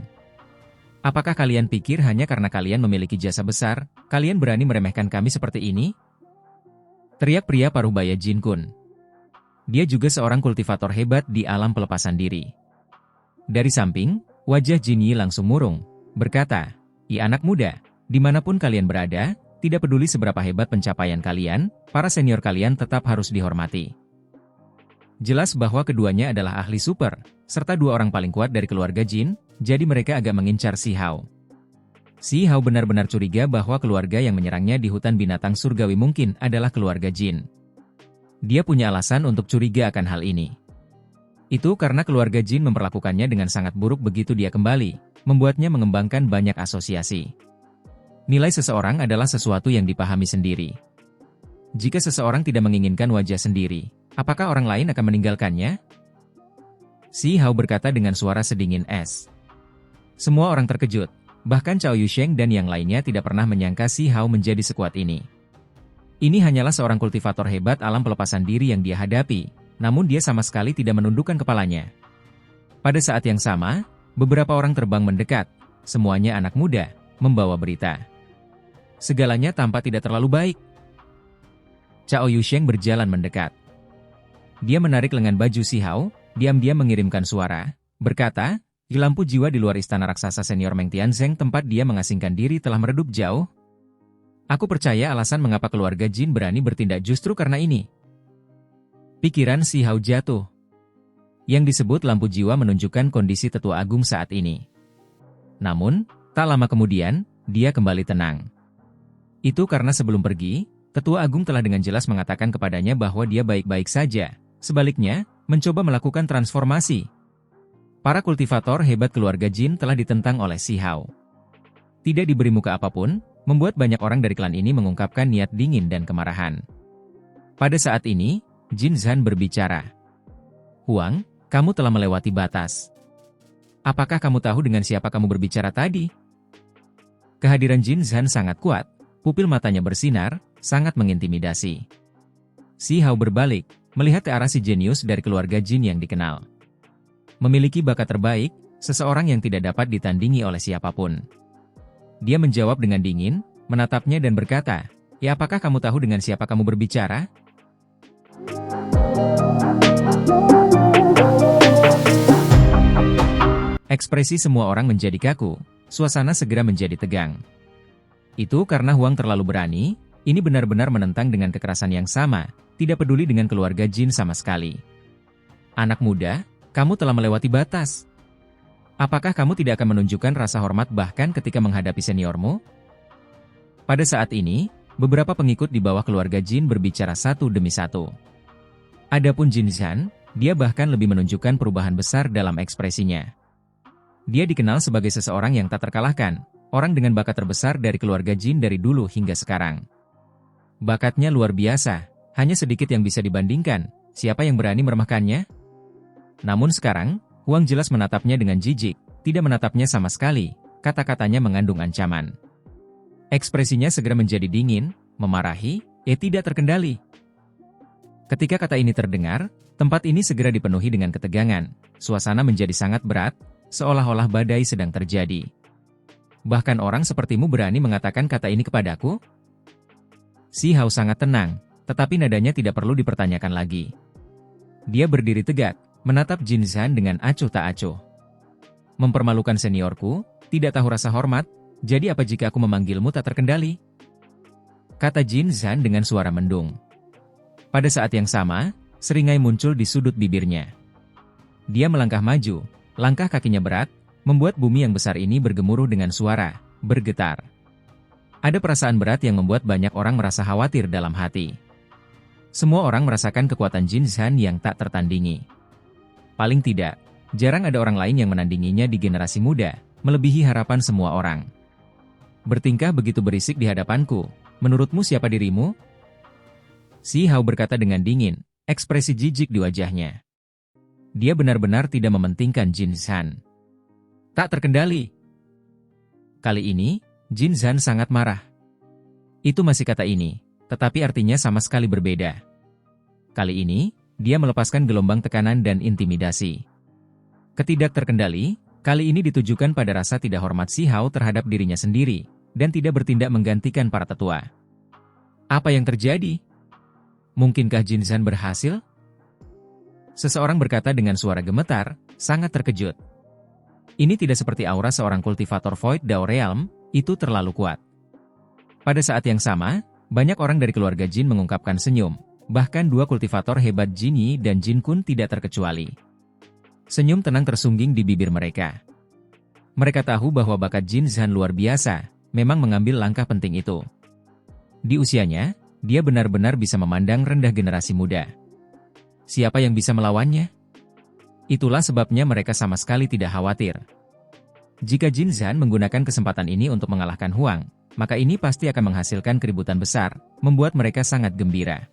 Apakah kalian pikir hanya karena kalian memiliki jasa besar, kalian berani meremehkan kami seperti ini? Teriak pria parubaya Jin Kun. Dia juga seorang kultivator hebat di alam pelepasan diri. Dari samping, wajah Jin Yi langsung murung, berkata, anak muda, dimanapun kalian berada, tidak peduli seberapa hebat pencapaian kalian, para senior kalian tetap harus dihormati. Jelas bahwa keduanya adalah ahli super, serta dua orang paling kuat dari keluarga Jin, jadi mereka agak mengincar Si Hao. Si Hao benar-benar curiga bahwa keluarga yang menyerangnya di hutan binatang surgawi mungkin adalah keluarga Jin. Dia punya alasan untuk curiga akan hal ini. Itu karena keluarga Jin memperlakukannya dengan sangat buruk begitu dia kembali, membuatnya mengembangkan banyak asosiasi. Nilai seseorang adalah sesuatu yang dipahami sendiri. Jika seseorang tidak menginginkan wajah sendiri, apakah orang lain akan meninggalkannya? Si Hao berkata dengan suara sedingin es. Semua orang terkejut, bahkan Cao Yusheng dan yang lainnya tidak pernah menyangka Si Hao menjadi sekuat ini. Ini hanyalah seorang kultivator hebat alam pelepasan diri yang dia hadapi, namun dia sama sekali tidak menundukkan kepalanya. Pada saat yang sama, beberapa orang terbang mendekat, semuanya anak muda, membawa berita. Segalanya tampak tidak terlalu baik. Cao Yusheng berjalan mendekat. Dia menarik lengan baju Si Hao, diam-diam mengirimkan suara, berkata, lampu jiwa di luar istana raksasa senior Meng Tianzeng tempat dia mengasingkan diri telah meredup jauh. Aku percaya alasan mengapa keluarga Jin berani bertindak justru karena ini. Pikiran Si Hao jatuh. Yang disebut lampu jiwa menunjukkan kondisi tetua agung saat ini. Namun, tak lama kemudian, dia kembali tenang. Itu karena sebelum pergi, tetua agung telah dengan jelas mengatakan kepadanya bahwa dia baik-baik saja. Sebaliknya, mencoba melakukan transformasi. Para kultivator hebat keluarga Jin telah ditentang oleh Si Hao. Tidak diberi muka apapun, membuat banyak orang dari klan ini mengungkapkan niat dingin dan kemarahan. Pada saat ini, Jin Zhan berbicara. Huang, kamu telah melewati batas. Apakah kamu tahu dengan siapa kamu berbicara tadi? Kehadiran Jin Zhan sangat kuat, pupil matanya bersinar, sangat mengintimidasi. Si Hao berbalik, melihat ke arah si jenius dari keluarga Jin yang dikenal. Memiliki bakat terbaik, seseorang yang tidak dapat ditandingi oleh siapapun. Dia menjawab dengan dingin, menatapnya dan berkata, ya apakah kamu tahu dengan siapa kamu berbicara? Ekspresi semua orang menjadi kaku, suasana segera menjadi tegang. Itu karena Huang terlalu berani, ini benar-benar menentang dengan kekerasan yang sama, tidak peduli dengan keluarga Jin sama sekali. Anak muda, kamu telah melewati batas. Apakah kamu tidak akan menunjukkan rasa hormat bahkan ketika menghadapi seniormu? Pada saat ini, beberapa pengikut di bawah keluarga Jin berbicara satu demi satu. Adapun Jin Zhan, dia bahkan lebih menunjukkan perubahan besar dalam ekspresinya. Dia dikenal sebagai seseorang yang tak terkalahkan, orang dengan bakat terbesar dari keluarga Jin dari dulu hingga sekarang. Bakatnya luar biasa, hanya sedikit yang bisa dibandingkan, siapa yang berani meremehkannya? Namun sekarang, Huang jelas menatapnya dengan jijik, tidak menatapnya sama sekali, kata-katanya mengandung ancaman. Ekspresinya segera menjadi dingin, memarahi, tidak terkendali. Ketika kata ini terdengar, tempat ini segera dipenuhi dengan ketegangan, suasana menjadi sangat berat, seolah-olah badai sedang terjadi. Bahkan orang sepertimu berani mengatakan kata ini kepadaku? Si Hao sangat tenang, tetapi nadanya tidak perlu dipertanyakan lagi. Dia berdiri tegak, menatap Jin Zhan dengan acuh tak acuh. Mempermalukan seniorku, tidak tahu rasa hormat, jadi apa jika aku memanggilmu tak terkendali? Kata Jin Zhan dengan suara mendung. Pada saat yang sama, seringai muncul di sudut bibirnya. Dia melangkah maju, langkah kakinya berat, membuat bumi yang besar ini bergemuruh dengan suara, bergetar. Ada perasaan berat yang membuat banyak orang merasa khawatir dalam hati. Semua orang merasakan kekuatan Jin Zhan yang tak tertandingi. Paling tidak, jarang ada orang lain yang menandinginya di generasi muda, melebihi harapan semua orang. Bertingkah begitu berisik di hadapanku, menurutmu siapa dirimu? Si Hao berkata dengan dingin, ekspresi jijik di wajahnya. Dia benar-benar tidak mementingkan Jin Zhan. Tak terkendali. Kali ini, Jin Zhan sangat marah. Itu masih kata ini, tetapi artinya sama sekali berbeda. Kali ini, dia melepaskan gelombang tekanan dan intimidasi. Ketidak terkendali, kali ini ditujukan pada rasa tidak hormat Si Hao terhadap dirinya sendiri, dan tidak bertindak menggantikan para tetua. Apa yang terjadi? Mungkinkah Jin Zhan berhasil? Seseorang berkata dengan suara gemetar, sangat terkejut. Ini tidak seperti aura seorang kultivator Void Dao Realm, itu terlalu kuat. Pada saat yang sama, banyak orang dari keluarga Jin mengungkapkan senyum. Bahkan dua kultivator hebat Jin Yi dan Jin Kun tidak terkecuali. Senyum tenang tersungging di bibir mereka. Mereka tahu bahwa bakat Jin Zhan luar biasa, memang mengambil langkah penting itu. Di usianya, dia benar-benar bisa memandang rendah generasi muda. Siapa yang bisa melawannya? Itulah sebabnya mereka sama sekali tidak khawatir. Jika Jin Zhan menggunakan kesempatan ini untuk mengalahkan Huang, maka ini pasti akan menghasilkan keributan besar, membuat mereka sangat gembira.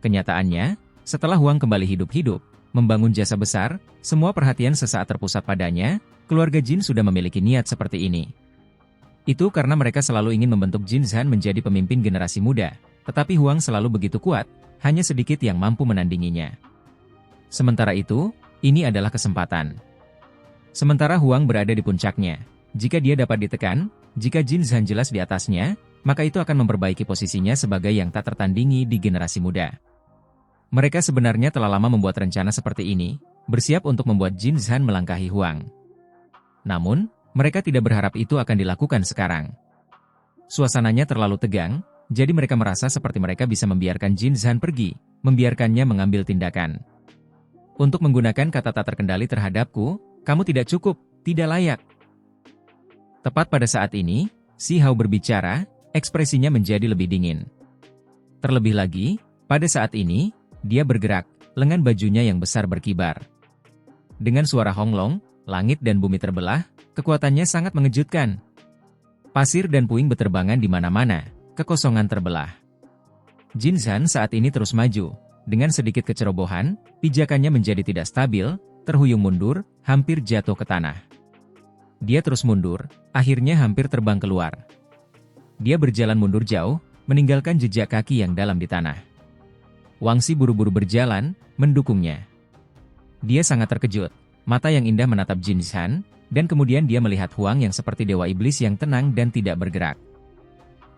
Kenyataannya, setelah Huang kembali hidup-hidup, membangun jasa besar, semua perhatian sesaat terpusat padanya, keluarga Jin sudah memiliki niat seperti ini. Itu karena mereka selalu ingin membentuk Jin Zhan menjadi pemimpin generasi muda, tetapi Huang selalu begitu kuat, hanya sedikit yang mampu menandinginya. Sementara itu, ini adalah kesempatan. Sementara Huang berada di puncaknya, jika dia dapat ditekan, jika Jin Zhan jelas di atasnya, maka itu akan memperbaiki posisinya sebagai yang tak tertandingi di generasi muda. Mereka sebenarnya telah lama membuat rencana seperti ini, bersiap untuk membuat Jin Zhan melangkahi Huang. Namun, mereka tidak berharap itu akan dilakukan sekarang. Suasananya terlalu tegang, jadi mereka merasa seperti mereka bisa membiarkan Jin Zhan pergi, membiarkannya mengambil tindakan. Untuk menggunakan kata tak terkendali terhadapku, kamu tidak cukup, tidak layak. Tepat pada saat ini, Si Hao berbicara, ekspresinya menjadi lebih dingin. Terlebih lagi, pada saat ini, dia bergerak, lengan bajunya yang besar berkibar. Dengan suara honglong, langit dan bumi terbelah, kekuatannya sangat mengejutkan. Pasir dan puing beterbangan di mana-mana, kekosongan terbelah. Jin Zhan saat ini terus maju. Dengan sedikit kecerobohan, pijakannya menjadi tidak stabil, terhuyung mundur, hampir jatuh ke tanah. Dia terus mundur, akhirnya hampir terbang keluar. Dia berjalan mundur jauh, meninggalkan jejak kaki yang dalam di tanah. Wangxi buru-buru berjalan, mendukungnya. Dia sangat terkejut, mata yang indah menatap Jin Zhan, dan kemudian dia melihat Huang yang seperti dewa iblis yang tenang dan tidak bergerak.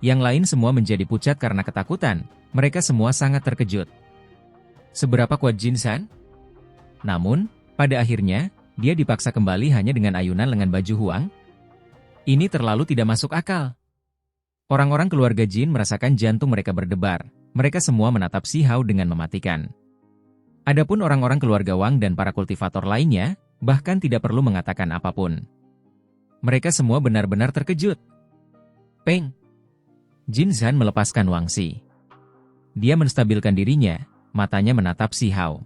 Yang lain semua menjadi pucat karena ketakutan, mereka semua sangat terkejut. Seberapa kuat Jin Zhan? Namun, pada akhirnya, dia dipaksa kembali hanya dengan ayunan lengan baju Huang. Ini terlalu tidak masuk akal. Orang-orang keluarga Jin merasakan jantung mereka berdebar. Mereka semua menatap Si Hao dengan mematikan. Adapun orang-orang keluarga Wang dan para kultivator lainnya, bahkan tidak perlu mengatakan apapun. Mereka semua benar-benar terkejut. Peng! Jin Zhan melepaskan Wangxi. Dia menstabilkan dirinya, matanya menatap Si Hao.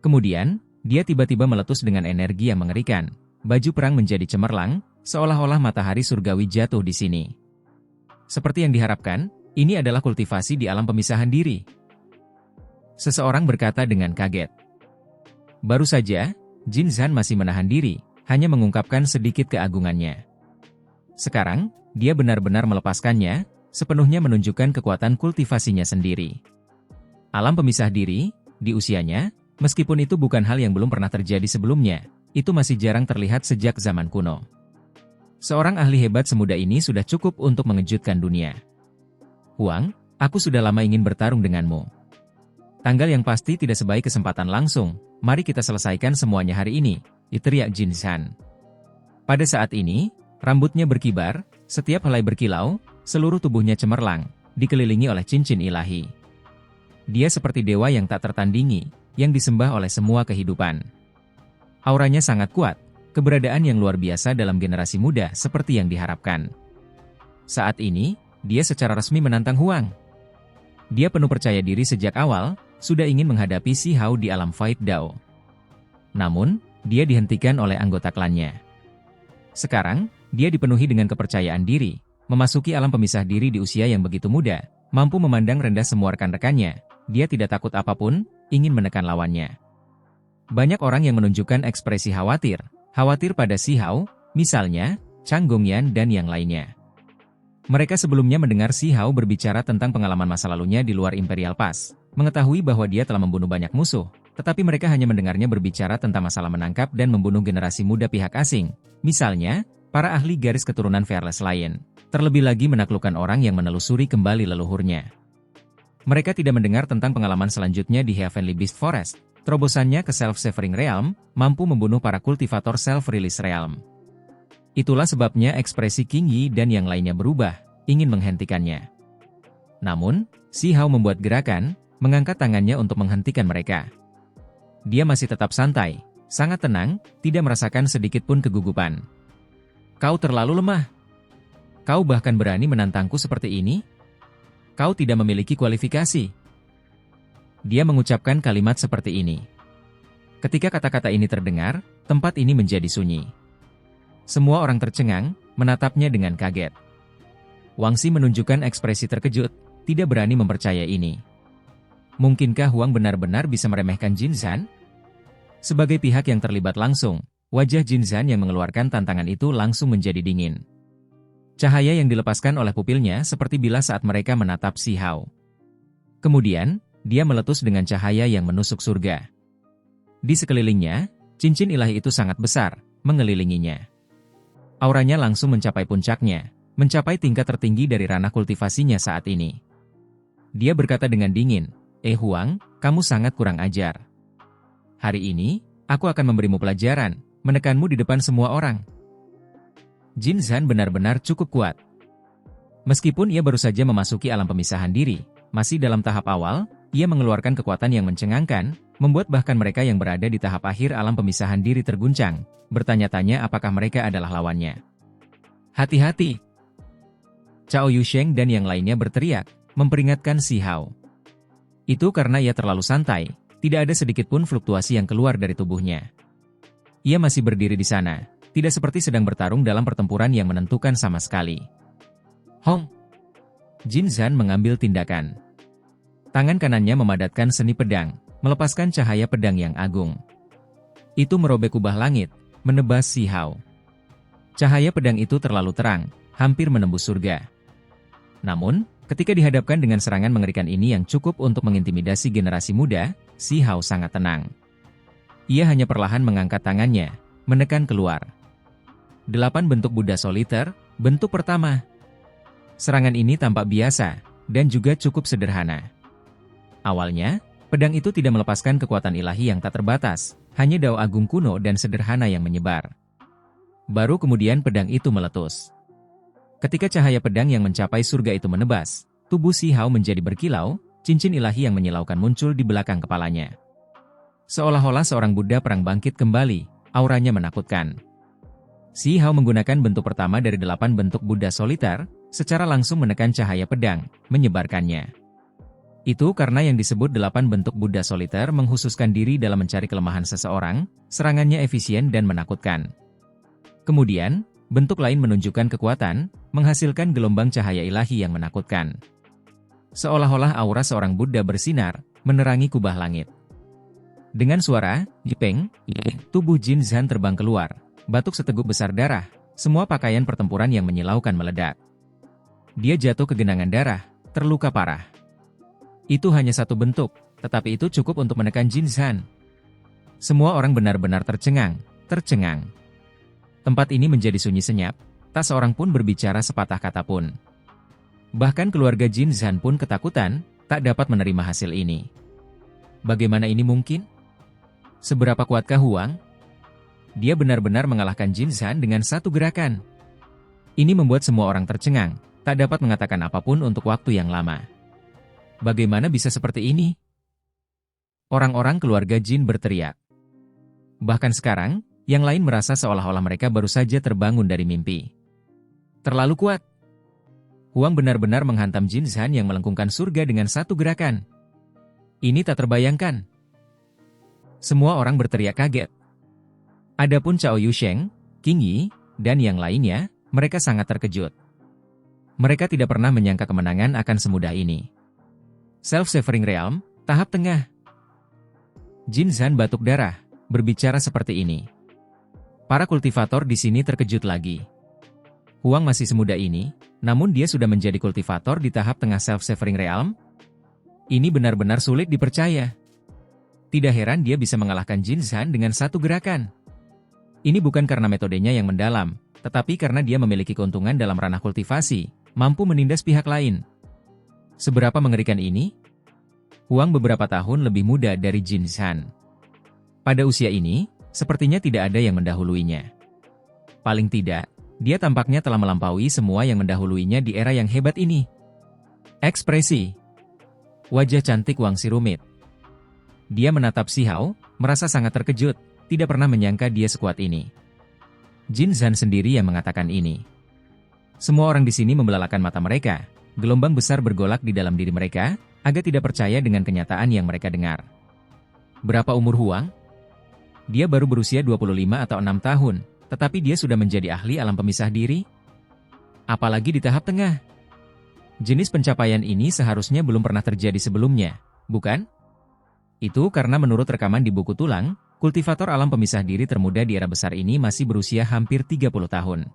Kemudian, dia tiba-tiba meletus dengan energi yang mengerikan. Baju perang menjadi cemerlang, seolah-olah matahari surgawi jatuh di sini. Seperti yang diharapkan, ini adalah kultivasi di alam pemisahan diri. Seseorang berkata dengan kaget. Baru saja, Jin Zhan masih menahan diri, hanya mengungkapkan sedikit keagungannya. Sekarang, dia benar-benar melepaskannya, sepenuhnya menunjukkan kekuatan kultivasinya sendiri. Alam pemisah diri, di usianya, meskipun itu bukan hal yang belum pernah terjadi sebelumnya, itu masih jarang terlihat sejak zaman kuno. Seorang ahli hebat semuda ini sudah cukup untuk mengejutkan dunia. Huang, aku sudah lama ingin bertarung denganmu. Tanggal yang pasti tidak sebaik kesempatan langsung, mari kita selesaikan semuanya hari ini, teriak Jin Zhan. Pada saat ini, rambutnya berkibar, setiap helai berkilau, seluruh tubuhnya cemerlang, dikelilingi oleh cincin ilahi. Dia seperti dewa yang tak tertandingi, yang disembah oleh semua kehidupan. Auranya sangat kuat, keberadaan yang luar biasa dalam generasi muda seperti yang diharapkan. Saat ini, dia secara resmi menantang Huang. Dia penuh percaya diri sejak awal, sudah ingin menghadapi Si Hao di alam Fight Dao. Namun, dia dihentikan oleh anggota klannya. Sekarang, dia dipenuhi dengan kepercayaan diri, memasuki alam pemisah diri di usia yang begitu muda, mampu memandang rendah semua rekan-rekannya. Dia tidak takut apapun, ingin menekan lawannya. Banyak orang yang menunjukkan ekspresi khawatir pada Si Hao, misalnya, Chang Gongyan dan yang lainnya. Mereka sebelumnya mendengar Si Hao berbicara tentang pengalaman masa lalunya di luar Imperial Pass, mengetahui bahwa dia telah membunuh banyak musuh, tetapi mereka hanya mendengarnya berbicara tentang masalah menangkap dan membunuh generasi muda pihak asing, misalnya, para ahli garis keturunan Fearless lain, terlebih lagi menaklukkan orang yang menelusuri kembali leluhurnya. Mereka tidak mendengar tentang pengalaman selanjutnya di Heavenly Beast Forest, terobosannya ke Self-Severing Realm, mampu membunuh para kultivator Self-Release Realm. Itulah sebabnya ekspresi King Yi dan yang lainnya berubah, ingin menghentikannya. Namun, Si Hao membuat gerakan, mengangkat tangannya untuk menghentikan mereka. Dia masih tetap santai, sangat tenang, tidak merasakan sedikit pun kegugupan. Kau terlalu lemah. Kau bahkan berani menantangku seperti ini? Kau tidak memiliki kualifikasi. Dia mengucapkan kalimat seperti ini. Ketika kata-kata ini terdengar, tempat ini menjadi sunyi. Semua orang tercengang, menatapnya dengan kaget. Wangxi menunjukkan ekspresi terkejut, tidak berani mempercayai ini. Mungkinkah Huang benar-benar bisa meremehkan Jin Zhan? Sebagai pihak yang terlibat langsung, wajah Jin Zhan yang mengeluarkan tantangan itu langsung menjadi dingin. Cahaya yang dilepaskan oleh pupilnya seperti bilas saat mereka menatap Si Hao. Kemudian, dia meletus dengan cahaya yang menusuk surga. Di sekelilingnya, cincin ilahi itu sangat besar, mengelilinginya. Auranya langsung mencapai puncaknya, mencapai tingkat tertinggi dari ranah kultivasinya saat ini. Dia berkata dengan dingin, Huang, kamu sangat kurang ajar. Hari ini, aku akan memberimu pelajaran, menekanmu di depan semua orang. Jin Zhan benar-benar cukup kuat. Meskipun ia baru saja memasuki alam pemisahan diri, masih dalam tahap awal, ia mengeluarkan kekuatan yang mencengangkan, membuat bahkan mereka yang berada di tahap akhir alam pemisahan diri terguncang, bertanya-tanya apakah mereka adalah lawannya. Hati-hati! Cao Yusheng dan yang lainnya berteriak, memperingatkan Si Hao. Itu karena ia terlalu santai, tidak ada sedikit pun fluktuasi yang keluar dari tubuhnya. Ia masih berdiri di sana, tidak seperti sedang bertarung dalam pertempuran yang menentukan sama sekali. Hong! Jin Zhan mengambil tindakan. Tangan kanannya memadatkan seni pedang, melepaskan cahaya pedang yang agung. Itu merobek kubah langit, menebas Si Hao. Cahaya pedang itu terlalu terang, hampir menembus surga. Namun, ketika dihadapkan dengan serangan mengerikan ini yang cukup untuk mengintimidasi generasi muda, Si Hao sangat tenang. Ia hanya perlahan mengangkat tangannya, menekan keluar. 8 bentuk Buddha soliter, bentuk pertama. Serangan ini tampak biasa, dan juga cukup sederhana. Awalnya, pedang itu tidak melepaskan kekuatan ilahi yang tak terbatas, hanya dao agung kuno dan sederhana yang menyebar. Baru kemudian pedang itu meletus. Ketika cahaya pedang yang mencapai surga itu menebas, tubuh Si Hao menjadi berkilau, cincin ilahi yang menyilaukan muncul di belakang kepalanya. Seolah-olah seorang Buddha perang bangkit kembali, auranya menakutkan. Si Hao menggunakan bentuk pertama dari 8 bentuk Buddha soliter, secara langsung menekan cahaya pedang, menyebarkannya. Itu karena yang disebut 8 bentuk Buddha soliter menghususkan diri dalam mencari kelemahan seseorang, serangannya efisien dan menakutkan. Kemudian, bentuk lain menunjukkan kekuatan, menghasilkan gelombang cahaya ilahi yang menakutkan. Seolah-olah aura seorang Buddha bersinar, menerangi kubah langit. Dengan suara, jepeng, tubuh Jin Zhan terbang keluar, batuk seteguk besar darah, semua pakaian pertempuran yang menyilaukan meledak. Dia jatuh ke genangan darah, terluka parah. Itu hanya satu bentuk, tetapi itu cukup untuk menekan Jin Zhan. Semua orang benar-benar tercengang. Tempat ini menjadi sunyi senyap, tak seorang pun berbicara sepatah kata pun. Bahkan keluarga Jin Zhan pun ketakutan, tak dapat menerima hasil ini. Bagaimana ini mungkin? Seberapa kuatkah Huang? Dia benar-benar mengalahkan Jin Zhan dengan satu gerakan. Ini membuat semua orang tercengang, tak dapat mengatakan apapun untuk waktu yang lama. Bagaimana bisa seperti ini? Orang-orang keluarga Jin berteriak. Bahkan sekarang, yang lain merasa seolah-olah mereka baru saja terbangun dari mimpi. Terlalu kuat. Huang benar-benar menghantam Jin Zhan yang melengkungkan surga dengan satu gerakan. Ini tak terbayangkan. Semua orang berteriak kaget. Adapun Cao Yusheng, Qing Yi, dan yang lainnya, mereka sangat terkejut. Mereka tidak pernah menyangka kemenangan akan semudah ini. Self-Severing Realm, tahap tengah. Jin Zhan batuk darah, berbicara seperti ini. Para kultivator di sini terkejut lagi. Huang masih semuda ini, namun dia sudah menjadi kultivator di tahap tengah Self-Severing Realm. Ini benar-benar sulit dipercaya. Tidak heran dia bisa mengalahkan Jin Zhan dengan satu gerakan. Ini bukan karena metodenya yang mendalam, tetapi karena dia memiliki keuntungan dalam ranah kultivasi, mampu menindas pihak lain. Seberapa mengerikan ini? Huang beberapa tahun lebih muda dari Jin Zhan. Pada usia ini, sepertinya tidak ada yang mendahuluinya. Paling tidak, dia tampaknya telah melampaui semua yang mendahuluinya di era yang hebat ini. Ekspresi. Wajah cantik Wang Si rumit. Dia menatap Si Hao, merasa sangat terkejut, tidak pernah menyangka dia sekuat ini. Jin Zhan sendiri yang mengatakan ini. Semua orang di sini membelalakan mata mereka. Gelombang besar bergolak di dalam diri mereka, agak tidak percaya dengan kenyataan yang mereka dengar. Berapa umur Huang? Dia baru berusia 25 atau 6 tahun, tetapi dia sudah menjadi ahli alam pemisah diri? Apalagi di tahap tengah. Jenis pencapaian ini seharusnya belum pernah terjadi sebelumnya, bukan? Itu karena menurut rekaman di buku tulang, kultivator alam pemisah diri termuda di era besar ini masih berusia hampir 30 tahun.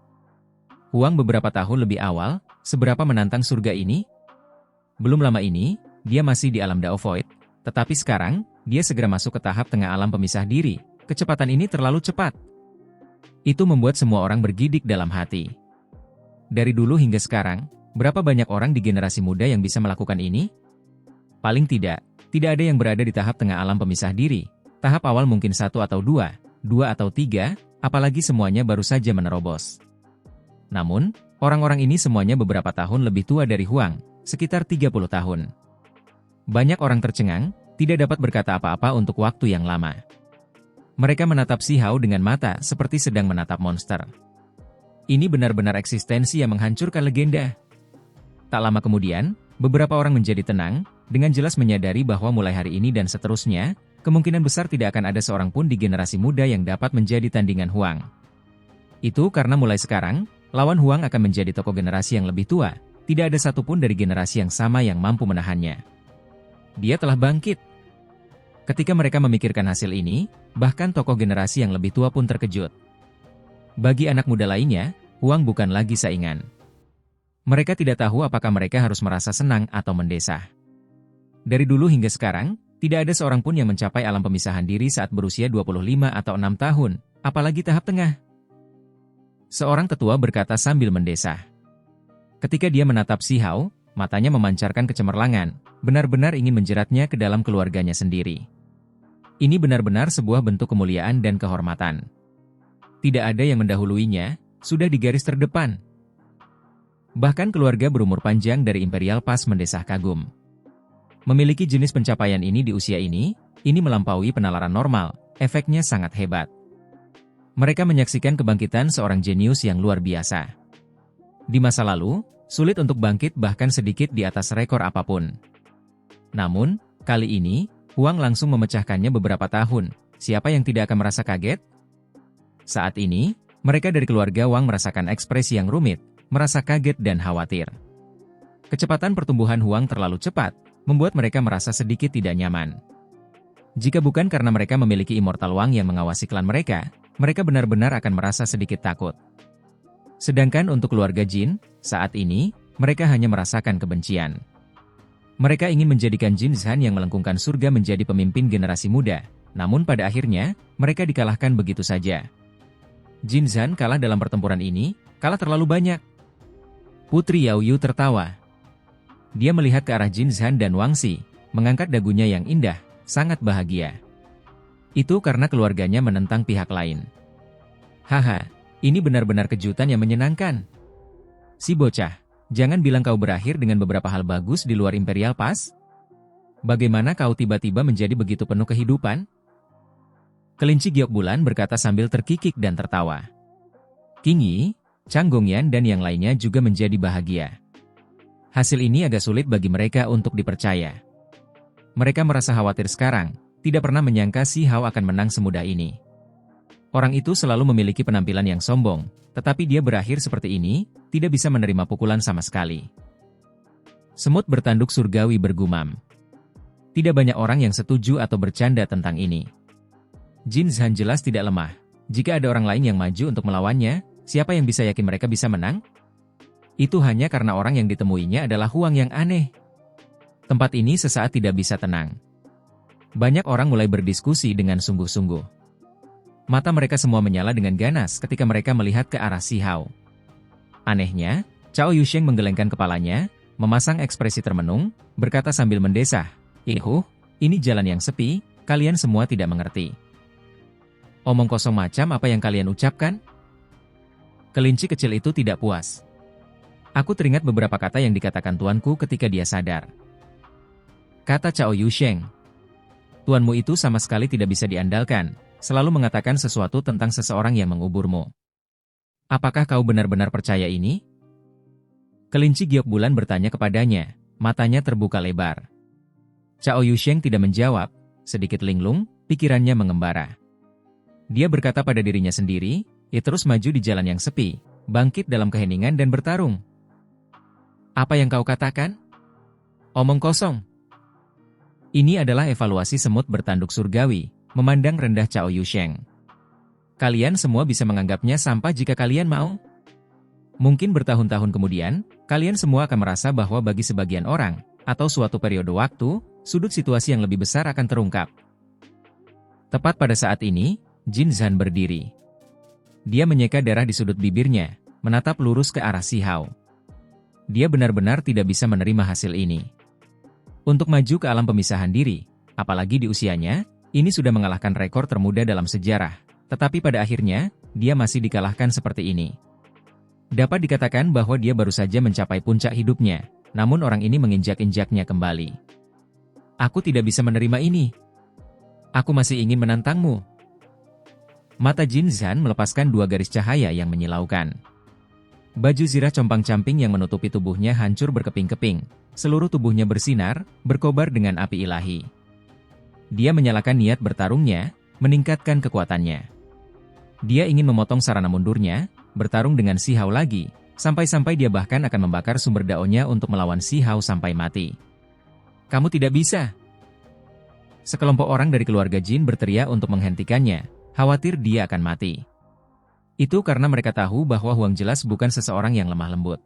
Huang beberapa tahun lebih awal, seberapa menantang surga ini? Belum lama ini, dia masih di alam Dao Void, tetapi sekarang, dia segera masuk ke tahap tengah alam pemisah diri. Kecepatan ini terlalu cepat. Itu membuat semua orang bergidik dalam hati. Dari dulu hingga sekarang, berapa banyak orang di generasi muda yang bisa melakukan ini? Paling tidak ada yang berada di tahap tengah alam pemisah diri. Tahap awal mungkin 1 atau 2 atau 3, apalagi semuanya baru saja menerobos. Namun, orang-orang ini semuanya beberapa tahun lebih tua dari Huang, sekitar 30 tahun. Banyak orang tercengang, tidak dapat berkata apa-apa untuk waktu yang lama. Mereka menatap Si Hao dengan mata seperti sedang menatap monster. Ini benar-benar eksistensi yang menghancurkan legenda. Tak lama kemudian, beberapa orang menjadi tenang, dengan jelas menyadari bahwa mulai hari ini dan seterusnya, kemungkinan besar tidak akan ada seorang pun di generasi muda yang dapat menjadi tandingan Huang. Itu karena mulai sekarang, lawan Huang akan menjadi tokoh generasi yang lebih tua, tidak ada satupun dari generasi yang sama yang mampu menahannya. Dia telah bangkit. Ketika mereka memikirkan hasil ini, bahkan tokoh generasi yang lebih tua pun terkejut. Bagi anak muda lainnya, Huang bukan lagi saingan. Mereka tidak tahu apakah mereka harus merasa senang atau mendesah. Dari dulu hingga sekarang, tidak ada seorang pun yang mencapai alam pemisahan diri saat berusia 25 atau 6 tahun, apalagi tahap tengah. Seorang tetua berkata sambil mendesah. Ketika dia menatap Si Hao, matanya memancarkan kecemerlangan, benar-benar ingin menjeratnya ke dalam keluarganya sendiri. Ini benar-benar sebuah bentuk kemuliaan dan kehormatan. Tidak ada yang mendahuluinya, sudah di garis terdepan. Bahkan keluarga berumur panjang dari Imperial Pass mendesah kagum. Memiliki jenis pencapaian ini di usia ini melampaui penalaran normal, efeknya sangat hebat. Mereka menyaksikan kebangkitan seorang jenius yang luar biasa. Di masa lalu, sulit untuk bangkit bahkan sedikit di atas rekor apapun. Namun, kali ini, Huang langsung memecahkannya beberapa tahun. Siapa yang tidak akan merasa kaget? Saat ini, mereka dari keluarga Wang merasakan ekspresi yang rumit, merasa kaget dan khawatir. Kecepatan pertumbuhan Huang terlalu cepat, membuat mereka merasa sedikit tidak nyaman. Jika bukan karena mereka memiliki Immortal Wang yang mengawasi klan mereka benar-benar akan merasa sedikit takut. Sedangkan untuk keluarga Jin, saat ini, mereka hanya merasakan kebencian. Mereka ingin menjadikan Jin Zhan yang melengkungkan surga menjadi pemimpin generasi muda, namun pada akhirnya, mereka dikalahkan begitu saja. Jin Zhan kalah dalam pertempuran ini, kalah terlalu banyak. Putri Yao Yu tertawa. Dia melihat ke arah Jin Zhan dan Wang Xi, mengangkat dagunya yang indah, sangat bahagia. Itu karena keluarganya menentang pihak lain. Haha, ini benar-benar kejutan yang menyenangkan. Si bocah, jangan bilang kau berakhir dengan beberapa hal bagus di luar Imperial Pass? Bagaimana kau tiba-tiba menjadi begitu penuh kehidupan? Kelinci giok bulan berkata sambil terkikik dan tertawa. King Yi, Chang Gongyan dan yang lainnya juga menjadi bahagia. Hasil ini agak sulit bagi mereka untuk dipercaya. Mereka merasa khawatir sekarang, tidak pernah menyangka Si Hao akan menang semudah ini. Orang itu selalu memiliki penampilan yang sombong, tetapi dia berakhir seperti ini, tidak bisa menerima pukulan sama sekali. Semut bertanduk surgawi bergumam. Tidak banyak orang yang setuju atau bercanda tentang ini. Jin Zhan jelas tidak lemah. Jika ada orang lain yang maju untuk melawannya, siapa yang bisa yakin mereka bisa menang? Itu hanya karena orang yang ditemuinya adalah Huang yang aneh. Tempat ini sesaat tidak bisa tenang. Banyak orang mulai berdiskusi dengan sungguh-sungguh. Mata mereka semua menyala dengan ganas ketika mereka melihat ke arah Si Hao. Anehnya, Cao Yusheng menggelengkan kepalanya, memasang ekspresi termenung, berkata sambil mendesah, ini jalan yang sepi, kalian semua tidak mengerti. Omong kosong macam apa yang kalian ucapkan? Kelinci kecil itu tidak puas. Aku teringat beberapa kata yang dikatakan tuanku ketika dia sadar. Kata Cao Yusheng. Tuanmu itu sama sekali tidak bisa diandalkan, selalu mengatakan sesuatu tentang seseorang yang menguburmu. Apakah kau benar-benar percaya ini? Kelinci giok bulan bertanya kepadanya, matanya terbuka lebar. Cao Yusheng tidak menjawab, sedikit linglung, pikirannya mengembara. Dia berkata pada dirinya sendiri, ia terus maju di jalan yang sepi, bangkit dalam keheningan dan bertarung. Apa yang kau katakan? Omong kosong. Ini adalah evaluasi semut bertanduk surgawi, memandang rendah Cao Yusheng. Kalian semua bisa menganggapnya sampah jika kalian mau. Mungkin bertahun-tahun kemudian, kalian semua akan merasa bahwa bagi sebagian orang, atau suatu periode waktu, sudut situasi yang lebih besar akan terungkap. Tepat pada saat ini, Jin Zhan berdiri. Dia menyeka darah di sudut bibirnya, menatap lurus ke arah Si Hao. Dia benar-benar tidak bisa menerima hasil ini. Untuk maju ke alam pemisahan diri, apalagi di usianya, ini sudah mengalahkan rekor termuda dalam sejarah. Tetapi pada akhirnya, dia masih dikalahkan seperti ini. Dapat dikatakan bahwa dia baru saja mencapai puncak hidupnya, namun orang ini menginjak-injaknya kembali. Aku tidak bisa menerima ini. Aku masih ingin menantangmu. Mata Jin Zhan melepaskan dua garis cahaya yang menyilaukan. Baju zirah compang-camping yang menutupi tubuhnya hancur berkeping-keping. Seluruh tubuhnya bersinar, berkobar dengan api ilahi. Dia menyalakan niat bertarungnya, meningkatkan kekuatannya. Dia ingin memotong sarana mundurnya, bertarung dengan Si Hao lagi, sampai-sampai dia bahkan akan membakar sumber daunnya untuk melawan Si Hao sampai mati. Kamu tidak bisa. Sekelompok orang dari keluarga Jin berteriak untuk menghentikannya, khawatir dia akan mati. Itu karena mereka tahu bahwa Huang jelas bukan seseorang yang lemah lembut.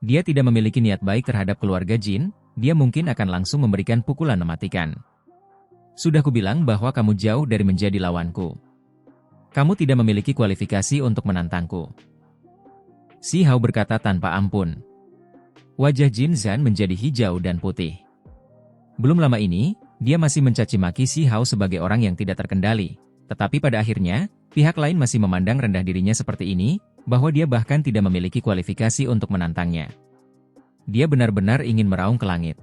Dia tidak memiliki niat baik terhadap keluarga Jin, dia mungkin akan langsung memberikan pukulan mematikan. Sudah kubilang bahwa kamu jauh dari menjadi lawanku. Kamu tidak memiliki kualifikasi untuk menantangku. Si Hao berkata tanpa ampun. Wajah Jin Zhan menjadi hijau dan putih. Belum lama ini, dia masih mencaci maki Si Hao sebagai orang yang tidak terkendali. Tetapi pada akhirnya, pihak lain masih memandang rendah dirinya seperti ini, bahwa dia bahkan tidak memiliki kualifikasi untuk menantangnya. Dia benar-benar ingin meraung ke langit.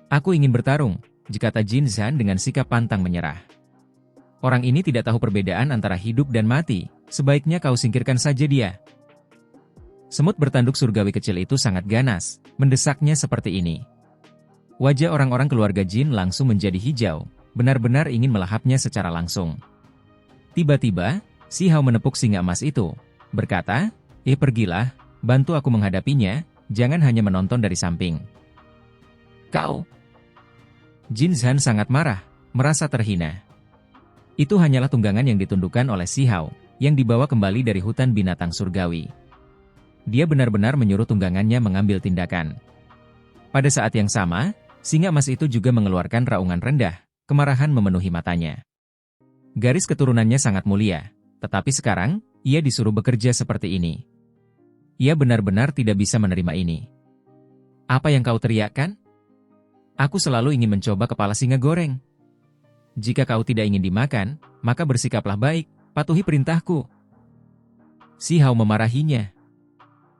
Aku ingin bertarung, kata Jin Zhan dengan sikap pantang menyerah. Orang ini tidak tahu perbedaan antara hidup dan mati, sebaiknya kau singkirkan saja dia. Semut bertanduk surgawi kecil itu sangat ganas, mendesaknya seperti ini. Wajah orang-orang keluarga Jin langsung menjadi hijau, benar-benar ingin melahapnya secara langsung. Tiba-tiba, Si Hao menepuk singa emas itu, berkata, pergilah, bantu aku menghadapinya, jangan hanya menonton dari samping. Kau! Jin Zhan sangat marah, merasa terhina. Itu hanyalah tunggangan yang ditundukkan oleh Si Hao, yang dibawa kembali dari hutan binatang surgawi. Dia benar-benar menyuruh tunggangannya mengambil tindakan. Pada saat yang sama, singa emas itu juga mengeluarkan raungan rendah, kemarahan memenuhi matanya. Garis keturunannya sangat mulia, tetapi sekarang, ia disuruh bekerja seperti ini. Ia benar-benar tidak bisa menerima ini. Apa yang kau teriakkan? Aku selalu ingin mencoba kepala singa goreng. Jika kau tidak ingin dimakan, maka bersikaplah baik, patuhi perintahku. Si Hao memarahinya.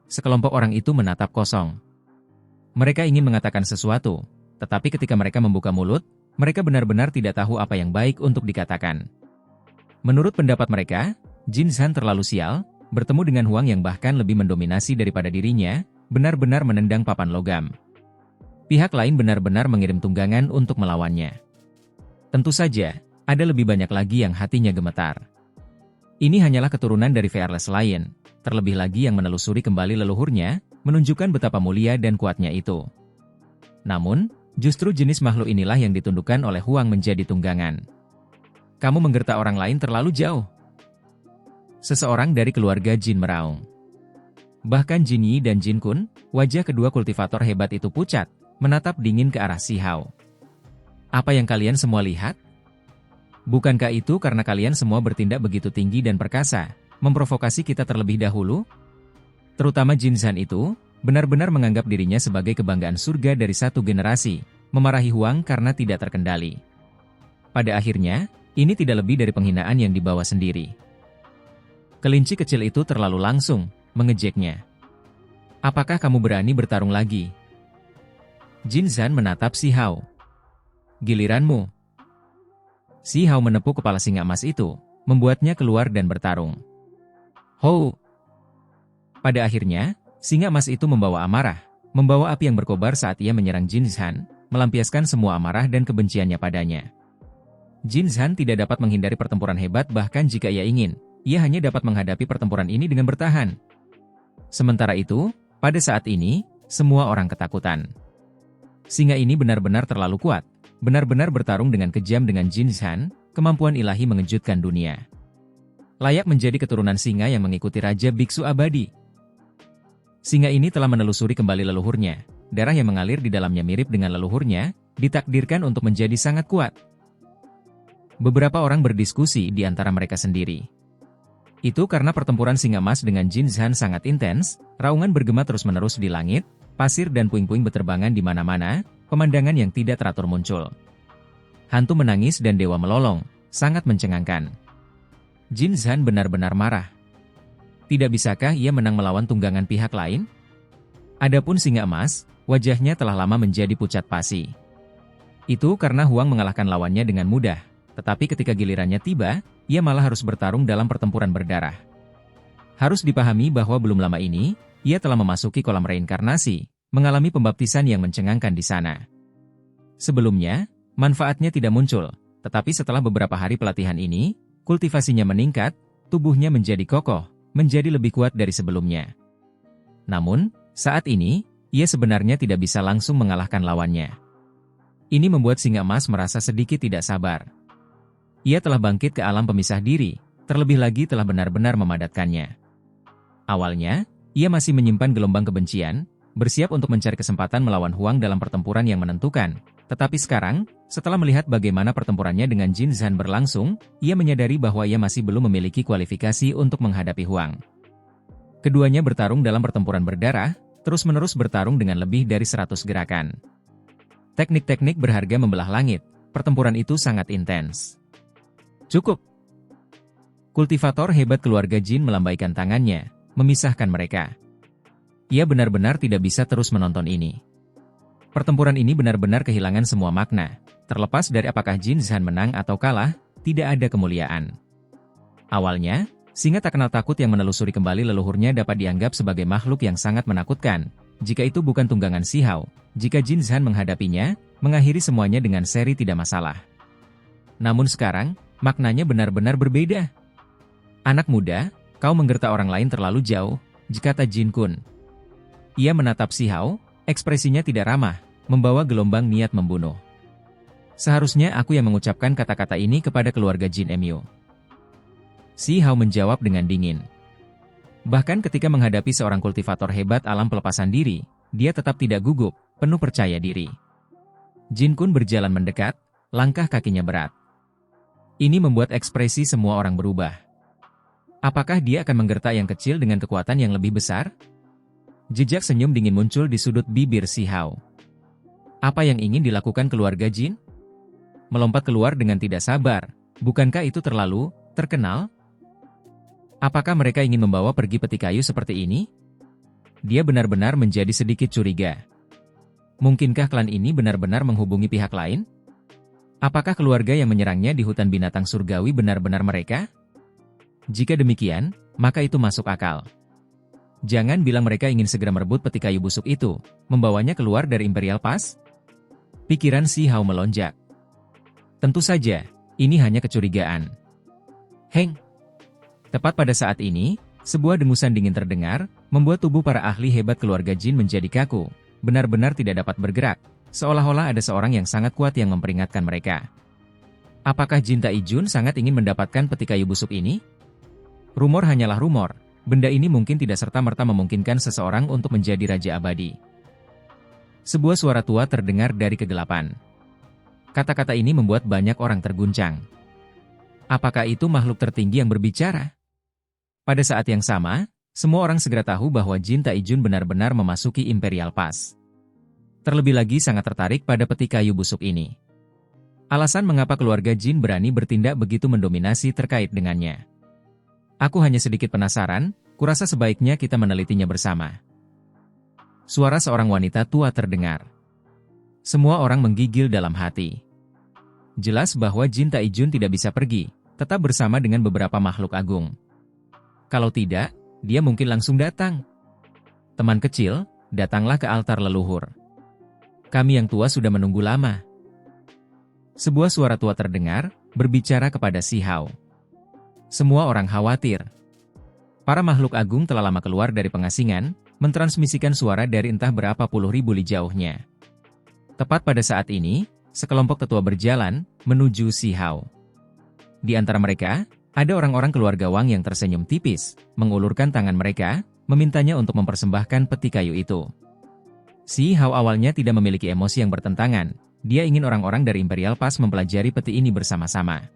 Sekelompok orang itu menatap kosong. Mereka ingin mengatakan sesuatu, tetapi ketika mereka membuka mulut, mereka benar-benar tidak tahu apa yang baik untuk dikatakan. Menurut pendapat mereka, Jin Zhan terlalu sial, bertemu dengan Huang yang bahkan lebih mendominasi daripada dirinya, benar-benar menendang papan logam. Pihak lain benar-benar mengirim tunggangan untuk melawannya. Tentu saja, ada lebih banyak lagi yang hatinya gemetar. Ini hanyalah keturunan dari Fearless Lion, terlebih lagi yang menelusuri kembali leluhurnya, menunjukkan betapa mulia dan kuatnya itu. Namun, justru jenis makhluk inilah yang ditundukkan oleh Huang menjadi tunggangan. Kamu menggertak orang lain terlalu jauh. Seseorang dari keluarga Jin meraung. Bahkan Jin Yi dan Jin Kun, wajah kedua kultivator hebat itu pucat, menatap dingin ke arah Si Hao. Apa yang kalian semua lihat? Bukankah itu karena kalian semua bertindak begitu tinggi dan perkasa, memprovokasi kita terlebih dahulu? Terutama Jin Zhan itu, benar-benar menganggap dirinya sebagai kebanggaan surga dari satu generasi, memarahi Huang karena tidak terkendali. Pada akhirnya, ini tidak lebih dari penghinaan yang dibawa sendiri. Kelinci kecil itu terlalu langsung, mengejeknya. Apakah kamu berani bertarung lagi? Jin Zhan menatap Si Hao. Giliranmu. Si Hao menepuk kepala singa emas itu, membuatnya keluar dan bertarung. Ho! Pada akhirnya, singa emas itu membawa amarah, membawa api yang berkobar saat ia menyerang Jin Zhan, melampiaskan semua amarah dan kebenciannya padanya. Jin Zhan tidak dapat menghindari pertempuran hebat bahkan jika ia ingin, ia hanya dapat menghadapi pertempuran ini dengan bertahan. Sementara itu, pada saat ini, semua orang ketakutan. Singa ini benar-benar terlalu kuat, benar-benar bertarung dengan kejam dengan Jin Zhan, kemampuan ilahi mengejutkan dunia. Layak menjadi keturunan singa yang mengikuti Raja Biksu Abadi. Singa ini telah menelusuri kembali leluhurnya, darah yang mengalir di dalamnya mirip dengan leluhurnya, ditakdirkan untuk menjadi sangat kuat. Beberapa orang berdiskusi di antara mereka sendiri. Itu karena pertempuran singa emas dengan Jin Zhan sangat intens, raungan bergema terus-menerus di langit, pasir dan puing-puing beterbangan di mana-mana, pemandangan yang tidak teratur muncul. Hantu menangis dan dewa melolong, sangat mencengangkan. Jin Zhan benar-benar marah. Tidak bisakah ia menang melawan tunggangan pihak lain? Adapun singa emas, wajahnya telah lama menjadi pucat pasi. Itu karena Huang mengalahkan lawannya dengan mudah. Tetapi ketika gilirannya tiba, ia malah harus bertarung dalam pertempuran berdarah. Harus dipahami bahwa belum lama ini, ia telah memasuki kolam reinkarnasi, mengalami pembaptisan yang mencengangkan di sana. Sebelumnya, manfaatnya tidak muncul, tetapi setelah beberapa hari pelatihan ini, kultivasinya meningkat, tubuhnya menjadi kokoh, menjadi lebih kuat dari sebelumnya. Namun, saat ini, ia sebenarnya tidak bisa langsung mengalahkan lawannya. Ini membuat singa emas merasa sedikit tidak sabar. Ia telah bangkit ke alam pemisah diri, terlebih lagi telah benar-benar memadatkannya. Awalnya, ia masih menyimpan gelombang kebencian, bersiap untuk mencari kesempatan melawan Huang dalam pertempuran yang menentukan. Tetapi sekarang, setelah melihat bagaimana pertempurannya dengan Jin Zhan berlangsung, ia menyadari bahwa ia masih belum memiliki kualifikasi untuk menghadapi Huang. Keduanya bertarung dalam pertempuran berdarah, terus-menerus bertarung dengan lebih dari 100 gerakan. Teknik-teknik berharga membelah langit, pertempuran itu sangat intens. Cukup. Kultivator hebat keluarga Jin melambaikan tangannya, memisahkan mereka. Ia benar-benar tidak bisa terus menonton ini. Pertempuran ini benar-benar kehilangan semua makna. Terlepas dari apakah Jin Zhan menang atau kalah, tidak ada kemuliaan. Awalnya, singa tak kenal takut yang menelusuri kembali leluhurnya dapat dianggap sebagai makhluk yang sangat menakutkan. Jika itu bukan tunggangan Sihao, jika Jin Zhan menghadapinya, mengakhiri semuanya dengan seri tidak masalah. Namun sekarang, maknanya benar-benar berbeda. Anak muda, kau menggerta orang lain terlalu jauh, kata Jin Kun. Ia menatap Sihao, ekspresinya tidak ramah, membawa gelombang niat membunuh. Seharusnya aku yang mengucapkan kata-kata ini kepada keluarga Jin Mu. Sihao menjawab dengan dingin. Bahkan ketika menghadapi seorang kultivator hebat alam pelepasan diri, dia tetap tidak gugup, penuh percaya diri. Jin Kun berjalan mendekat, langkah kakinya berat. Ini membuat ekspresi semua orang berubah. Apakah dia akan menggertak yang kecil dengan kekuatan yang lebih besar? Jejak senyum dingin muncul di sudut bibir Sihao. Apa yang ingin dilakukan keluarga Jin? Melompat keluar dengan tidak sabar, bukankah itu terlalu terkenal? Apakah mereka ingin membawa pergi peti kayu seperti ini? Dia benar-benar menjadi sedikit curiga. Mungkinkah klan ini benar-benar menghubungi pihak lain? Apakah keluarga yang menyerangnya di hutan binatang surgawi benar-benar mereka? Jika demikian, maka itu masuk akal. Jangan bilang mereka ingin segera merebut peti kayu busuk itu, membawanya keluar dari Imperial Pass? Pikiran Sihao melonjak. Tentu saja, ini hanya kecurigaan. Heng! Tepat pada saat ini, sebuah dengusan dingin terdengar, membuat tubuh para ahli hebat keluarga Jin menjadi kaku, benar-benar tidak dapat bergerak, seolah-olah ada seorang yang sangat kuat yang memperingatkan mereka. Apakah Jin Taijun sangat ingin mendapatkan peti kayu busuk ini? Rumor hanyalah rumor, benda ini mungkin tidak serta-merta memungkinkan seseorang untuk menjadi raja abadi. Sebuah suara tua terdengar dari kegelapan. Kata-kata ini membuat banyak orang terguncang. Apakah itu makhluk tertinggi yang berbicara? Pada saat yang sama, semua orang segera tahu bahwa Jin Taijun benar-benar memasuki Imperial Pass. Terlebih lagi sangat tertarik pada peti kayu busuk ini. Alasan mengapa keluarga Jin berani bertindak begitu mendominasi terkait dengannya. Aku hanya sedikit penasaran, kurasa sebaiknya kita menelitinya bersama. Suara seorang wanita tua terdengar. Semua orang menggigil dalam hati. Jelas bahwa Jin Taijun tidak bisa pergi, tetap bersama dengan beberapa makhluk agung. Kalau tidak, dia mungkin langsung datang. Teman kecil, datanglah ke altar leluhur. Kami yang tua sudah menunggu lama. Sebuah suara tua terdengar, berbicara kepada Sihao. Semua orang khawatir. Para makhluk agung telah lama keluar dari pengasingan, mentransmisikan suara dari entah berapa puluh ribu li jauhnya. Tepat pada saat ini, sekelompok tetua berjalan, menuju Sihao. Di antara mereka, ada orang-orang keluarga Wang yang tersenyum tipis, mengulurkan tangan mereka, memintanya untuk mempersembahkan peti kayu itu. Sihao awalnya tidak memiliki emosi yang bertentangan, dia ingin orang-orang dari Imperial Pass mempelajari peti ini bersama-sama.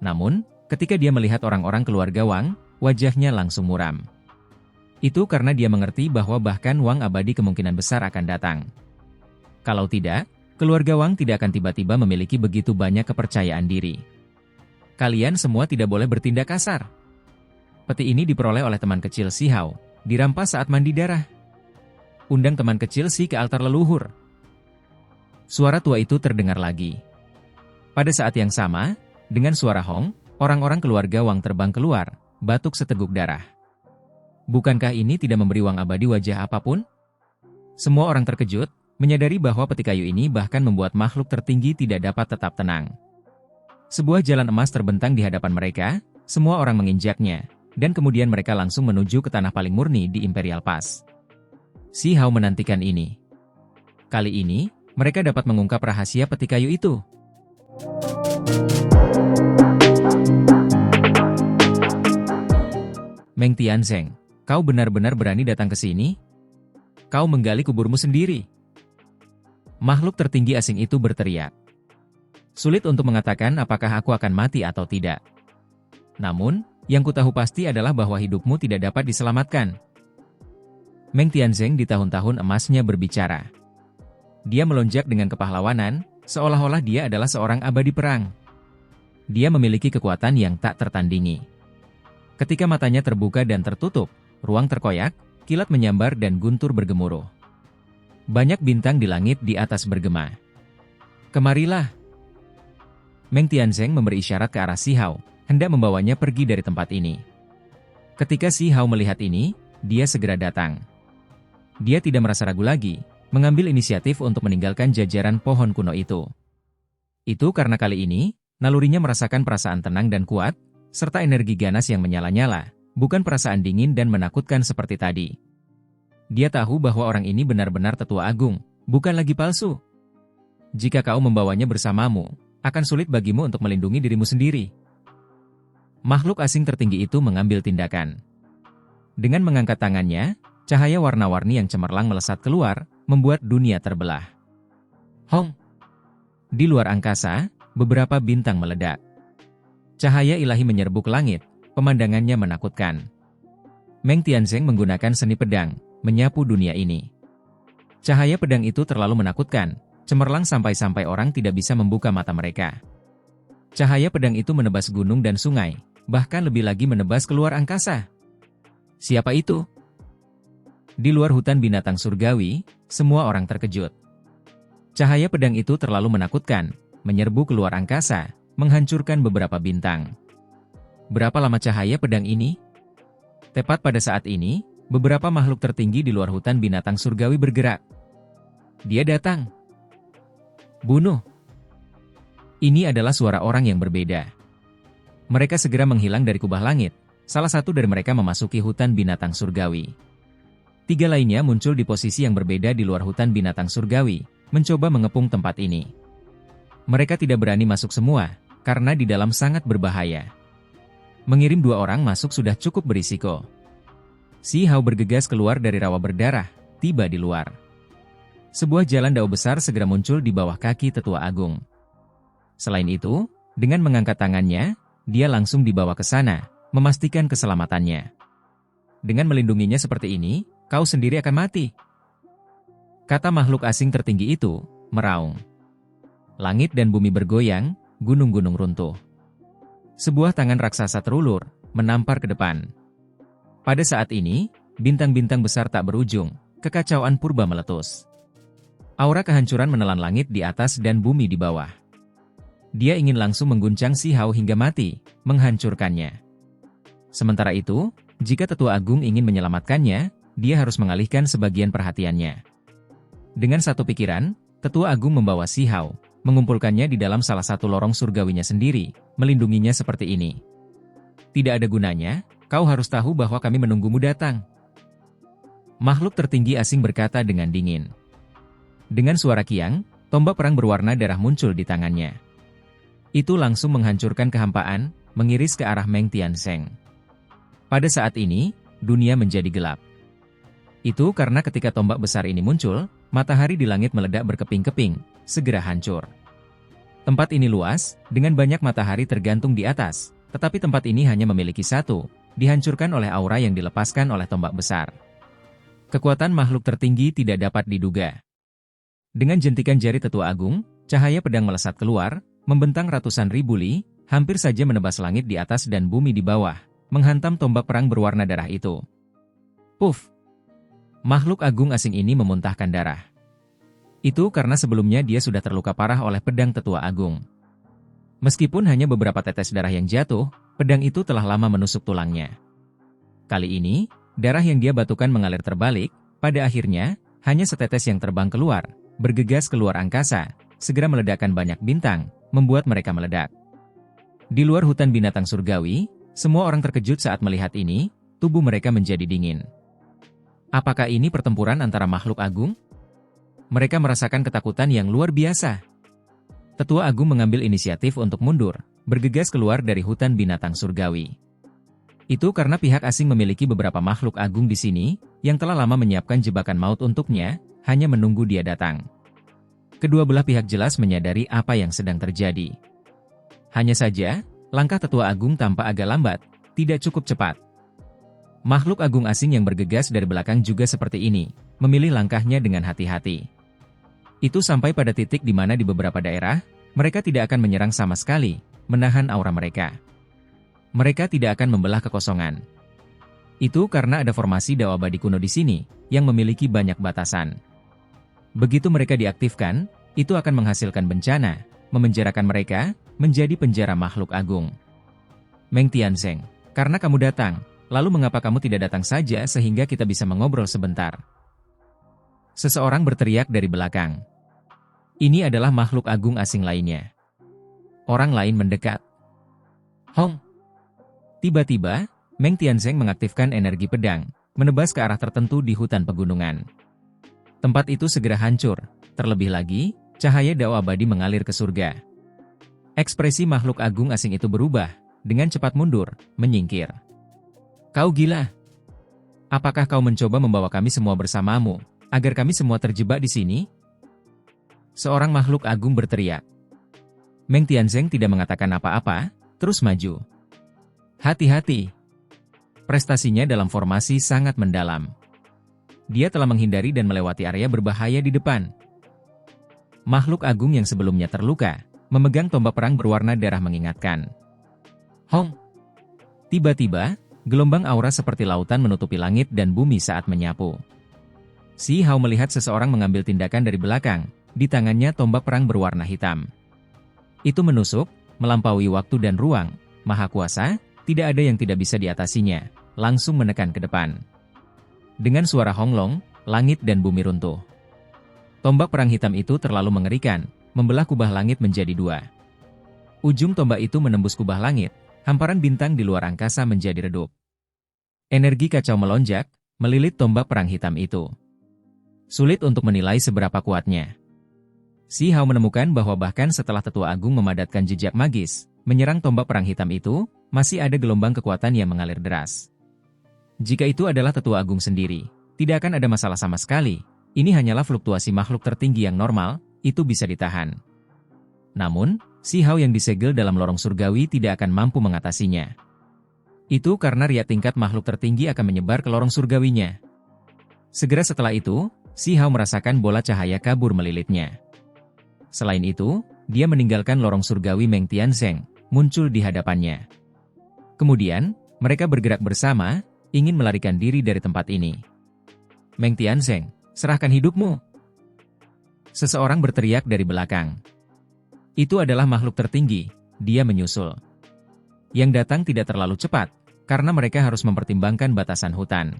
Namun, ketika dia melihat orang-orang keluarga Wang, wajahnya langsung muram. Itu karena dia mengerti bahwa bahkan Wang abadi kemungkinan besar akan datang. Kalau tidak, keluarga Wang tidak akan tiba-tiba memiliki begitu banyak kepercayaan diri. Kalian semua tidak boleh bertindak kasar. Peti ini diperoleh oleh teman kecil Si Hao, dirampas saat mandi darah. Undang teman kecil Si ke altar leluhur. Suara tua itu terdengar lagi. Pada saat yang sama, dengan suara hong, orang-orang keluarga Wang terbang keluar, batuk seteguk darah. Bukankah ini tidak memberi Wang abadi wajah apapun? Semua orang terkejut, menyadari bahwa peti kayu ini bahkan membuat makhluk tertinggi tidak dapat tetap tenang. Sebuah jalan emas terbentang di hadapan mereka, semua orang menginjaknya, dan kemudian mereka langsung menuju ke tanah paling murni di Imperial Pass. Si Hao menantikan ini. Kali ini, mereka dapat mengungkap rahasia peti kayu itu. Meng Tianzeng, kau benar-benar berani datang ke sini? Kau menggali kuburmu sendiri. Makhluk tertinggi asing itu berteriak. Sulit untuk mengatakan apakah aku akan mati atau tidak. Namun, yang kutahu pasti adalah bahwa hidupmu tidak dapat diselamatkan. Meng Tianzeng di tahun-tahun emasnya berbicara. Dia melonjak dengan kepahlawanan, seolah-olah dia adalah seorang abadi perang. Dia memiliki kekuatan yang tak tertandingi. Ketika matanya terbuka dan tertutup, ruang terkoyak, kilat menyambar dan guntur bergemuruh. Banyak bintang di langit di atas bergema. Kemarilah. Meng Tianzeng memberi isyarat ke arah Si Hao, hendak membawanya pergi dari tempat ini. Ketika Si Hao melihat ini, dia segera datang. Dia tidak merasa ragu lagi, mengambil inisiatif untuk meninggalkan jajaran pohon kuno itu. Itu karena kali ini, nalurinya merasakan perasaan tenang dan kuat, serta energi ganas yang menyala-nyala, bukan perasaan dingin dan menakutkan seperti tadi. Dia tahu bahwa orang ini benar-benar tetua agung, bukan lagi palsu. Jika kau membawanya bersamamu, akan sulit bagimu untuk melindungi dirimu sendiri. Makhluk asing tertinggi itu mengambil tindakan. Dengan mengangkat tangannya, cahaya warna-warni yang cemerlang melesat keluar, membuat dunia terbelah. Hong! Di luar angkasa, beberapa bintang meledak. Cahaya ilahi menyerbuk langit, pemandangannya menakutkan. Meng Tianzeng menggunakan seni pedang, menyapu dunia ini. Cahaya pedang itu terlalu menakutkan, cemerlang sampai-sampai orang tidak bisa membuka mata mereka. Cahaya pedang itu menebas gunung dan sungai, bahkan lebih lagi menebas keluar angkasa. Siapa itu? Di luar hutan binatang surgawi, semua orang terkejut. Cahaya pedang itu terlalu menakutkan, menyerbu keluar angkasa, menghancurkan beberapa bintang. Berapa lama cahaya pedang ini? Tepat pada saat ini, beberapa makhluk tertinggi di luar hutan binatang surgawi bergerak. Dia datang. Bunuh. Ini adalah suara orang yang berbeda. Mereka segera menghilang dari kubah langit. Salah satu dari mereka memasuki hutan binatang surgawi. 3 lainnya muncul di posisi yang berbeda di luar hutan binatang surgawi, mencoba mengepung tempat ini. Mereka tidak berani masuk semua, karena di dalam sangat berbahaya. Mengirim 2 orang masuk sudah cukup berisiko. Si Hao bergegas keluar dari rawa berdarah, tiba di luar. Sebuah jalan dao besar segera muncul di bawah kaki tetua agung. Selain itu, dengan mengangkat tangannya, dia langsung dibawa ke sana, memastikan keselamatannya. Dengan melindunginya seperti ini, kau sendiri akan mati. Kata makhluk asing tertinggi itu, meraung. Langit dan bumi bergoyang, gunung-gunung runtuh. Sebuah tangan raksasa terulur, menampar ke depan. Pada saat ini, bintang-bintang besar tak berujung, kekacauan purba meletus. Aura kehancuran menelan langit di atas dan bumi di bawah. Dia ingin langsung mengguncang Si Hao hingga mati, menghancurkannya. Sementara itu, jika tetua agung ingin menyelamatkannya, dia harus mengalihkan sebagian perhatiannya. Dengan satu pikiran, tetua agung membawa Si Hao, mengumpulkannya di dalam salah satu lorong surgawinya sendiri, melindunginya seperti ini. Tidak ada gunanya, kau harus tahu bahwa kami menunggumu datang. Makhluk tertinggi asing berkata dengan dingin. Dengan suara kiang, tombak perang berwarna darah muncul di tangannya. Itu langsung menghancurkan kehampaan, mengiris ke arah Meng Tianzeng. Pada saat ini, dunia menjadi gelap. Itu karena ketika tombak besar ini muncul, matahari di langit meledak berkeping-keping, segera hancur. Tempat ini luas, dengan banyak matahari tergantung di atas, tetapi tempat ini hanya memiliki satu, dihancurkan oleh aura yang dilepaskan oleh tombak besar. Kekuatan makhluk tertinggi tidak dapat diduga. Dengan jentikan jari Tetua Agung, cahaya pedang melesat keluar, membentang ratusan ribu li, hampir saja menebas langit di atas dan bumi di bawah, menghantam tombak perang berwarna darah itu. Puff! Makhluk agung asing ini memuntahkan darah. Itu karena sebelumnya dia sudah terluka parah oleh pedang Tetua Agung. Meskipun hanya beberapa tetes darah yang jatuh, pedang itu telah lama menusuk tulangnya. Kali ini, darah yang dia batukan mengalir terbalik, pada akhirnya, hanya setetes yang terbang keluar, bergegas keluar angkasa, segera meledakkan banyak bintang, membuat mereka meledak. Di luar hutan binatang surgawi, semua orang terkejut saat melihat ini, tubuh mereka menjadi dingin. Apakah ini pertempuran antara makhluk agung? Mereka merasakan ketakutan yang luar biasa. Tetua Agung mengambil inisiatif untuk mundur, bergegas keluar dari hutan binatang surgawi. Itu karena pihak asing memiliki beberapa makhluk agung di sini, yang telah lama menyiapkan jebakan maut untuknya, hanya menunggu dia datang. Kedua belah pihak jelas menyadari apa yang sedang terjadi. Hanya saja, langkah Tetua Agung tampak agak lambat, tidak cukup cepat. Makhluk agung asing yang bergegas dari belakang juga seperti ini, memilih langkahnya dengan hati-hati. Itu sampai pada titik di mana di beberapa daerah, mereka tidak akan menyerang sama sekali, menahan aura mereka. Mereka tidak akan membelah kekosongan. Itu karena ada formasi Dao Abadi kuno di sini, yang memiliki banyak batasan. Begitu mereka diaktifkan, itu akan menghasilkan bencana, memenjarakan mereka, menjadi penjara makhluk agung. Meng Tianzeng, karena kamu datang, lalu mengapa kamu tidak datang saja sehingga kita bisa mengobrol sebentar? Seseorang berteriak dari belakang. Ini adalah makhluk agung asing lainnya. Orang lain mendekat. Hong! Tiba-tiba, Meng Tianzeng mengaktifkan energi pedang, menebas ke arah tertentu di hutan pegunungan. Tempat itu segera hancur, terlebih lagi, cahaya Dao Abadi mengalir ke surga. Ekspresi makhluk agung asing itu berubah, dengan cepat mundur, menyingkir. Kau gila? Apakah kau mencoba membawa kami semua bersamamu, agar kami semua terjebak di sini? Seorang makhluk agung berteriak. Meng Tianzeng tidak mengatakan apa-apa, terus maju. Hati-hati. Prestasinya dalam formasi sangat mendalam. Dia telah menghindari dan melewati area berbahaya di depan. Makhluk agung yang sebelumnya terluka, memegang tombak perang berwarna darah mengingatkan. Hong! Tiba-tiba, gelombang aura seperti lautan menutupi langit dan bumi saat menyapu. Si Hao melihat seseorang mengambil tindakan dari belakang, di tangannya tombak perang berwarna hitam. Itu menusuk, melampaui waktu dan ruang, maha kuasa, tidak ada yang tidak bisa diatasinya, langsung menekan ke depan. Dengan suara honglong, langit dan bumi runtuh. Tombak perang hitam itu terlalu mengerikan, membelah kubah langit menjadi dua. Ujung tombak itu menembus kubah langit, hamparan bintang di luar angkasa menjadi redup. Energi kacau melonjak, melilit tombak perang hitam itu. Sulit untuk menilai seberapa kuatnya. Si Hao menemukan bahwa bahkan setelah Tetua Agung memadatkan jejak magis, menyerang tombak perang hitam itu, masih ada gelombang kekuatan yang mengalir deras. Jika itu adalah Tetua Agung sendiri, tidak akan ada masalah sama sekali. Ini hanyalah fluktuasi makhluk tertinggi yang normal, itu bisa ditahan. Namun, si Hao yang disegel dalam lorong surgawi tidak akan mampu mengatasinya. Itu karena riak tingkat makhluk tertinggi akan menyebar ke lorong surgawinya. Segera setelah itu, si Hao merasakan bola cahaya kabur melilitnya. Selain itu, dia meninggalkan lorong surgawi Meng Tianzeng, muncul di hadapannya. Kemudian, mereka bergerak bersama, ingin melarikan diri dari tempat ini. Meng Tianzeng, serahkan hidupmu! Seseorang berteriak dari belakang. Itu adalah makhluk tertinggi, dia menyusul. Yang datang tidak terlalu cepat, karena mereka harus mempertimbangkan batasan hutan.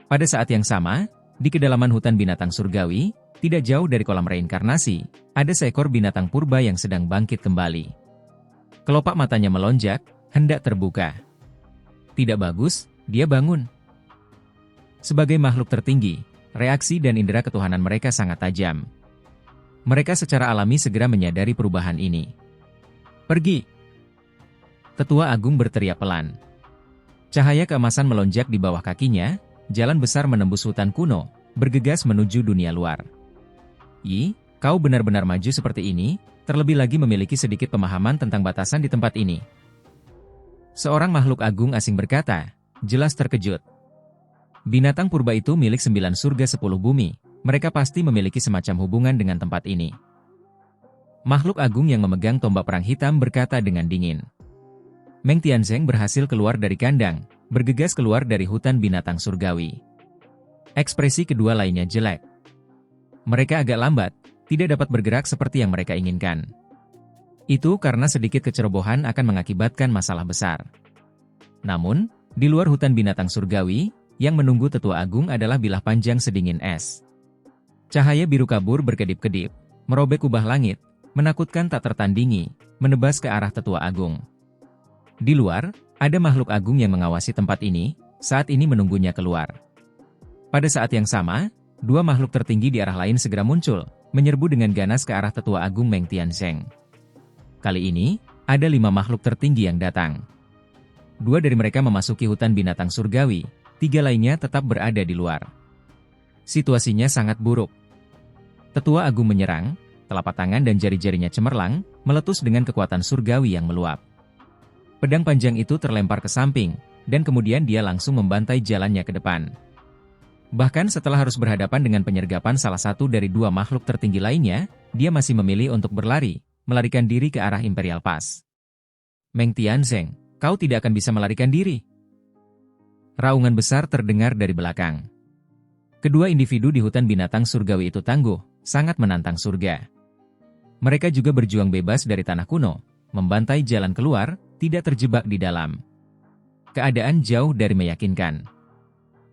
Pada saat yang sama, di kedalaman hutan binatang surgawi, tidak jauh dari kolam reinkarnasi, ada seekor binatang purba yang sedang bangkit kembali. Kelopak matanya melonjak, hendak terbuka. Tidak bagus, dia bangun. Sebagai makhluk tertinggi, reaksi dan indera ketuhanan mereka sangat tajam. Mereka secara alami segera menyadari perubahan ini. Pergi! Tetua Agung berteriak pelan. Cahaya keemasan melonjak di bawah kakinya, jalan besar menembus hutan kuno, bergegas menuju dunia luar. Kau benar-benar maju seperti ini, terlebih lagi memiliki sedikit pemahaman tentang batasan di tempat ini. Seorang makhluk agung asing berkata, jelas terkejut. Binatang purba itu milik 9 surga 10 bumi, mereka pasti memiliki semacam hubungan dengan tempat ini. Makhluk agung yang memegang tombak perang hitam berkata dengan dingin. Meng Tianzeng berhasil keluar dari kandang, bergegas keluar dari hutan binatang surgawi. Ekspresi kedua lainnya jelek. Mereka agak lambat, tidak dapat bergerak seperti yang mereka inginkan. Itu karena sedikit kecerobohan akan mengakibatkan masalah besar. Namun, di luar hutan binatang surgawi, yang menunggu tetua agung adalah bilah panjang sedingin es. Cahaya biru kabur berkedip-kedip, merobek kubah langit, menakutkan tak tertandingi, menebas ke arah tetua agung. Di luar, ada makhluk agung yang mengawasi tempat ini, saat ini menunggunya keluar. Pada saat yang sama, 2 makhluk tertinggi di arah lain segera muncul, menyerbu dengan ganas ke arah tetua agung Meng Tianzeng. Kali ini, ada 5 makhluk tertinggi yang datang. 2 dari mereka memasuki hutan binatang surgawi, 3 lainnya tetap berada di luar. Situasinya sangat buruk. Tetua agung menyerang, telapak tangan dan jari-jarinya cemerlang, meletus dengan kekuatan surgawi yang meluap. Pedang panjang itu terlempar ke samping, dan kemudian dia langsung membantai jalannya ke depan. Bahkan setelah harus berhadapan dengan penyergapan salah satu dari 2 makhluk tertinggi lainnya, dia masih memilih untuk berlari, melarikan diri ke arah Imperial Pass. Meng Tianzeng, kau tidak akan bisa melarikan diri. Raungan besar terdengar dari belakang. Kedua individu di hutan binatang surgawi itu tangguh, sangat menantang surga. Mereka juga berjuang bebas dari tanah kuno, membantai jalan keluar, tidak terjebak di dalam. Keadaan jauh dari meyakinkan.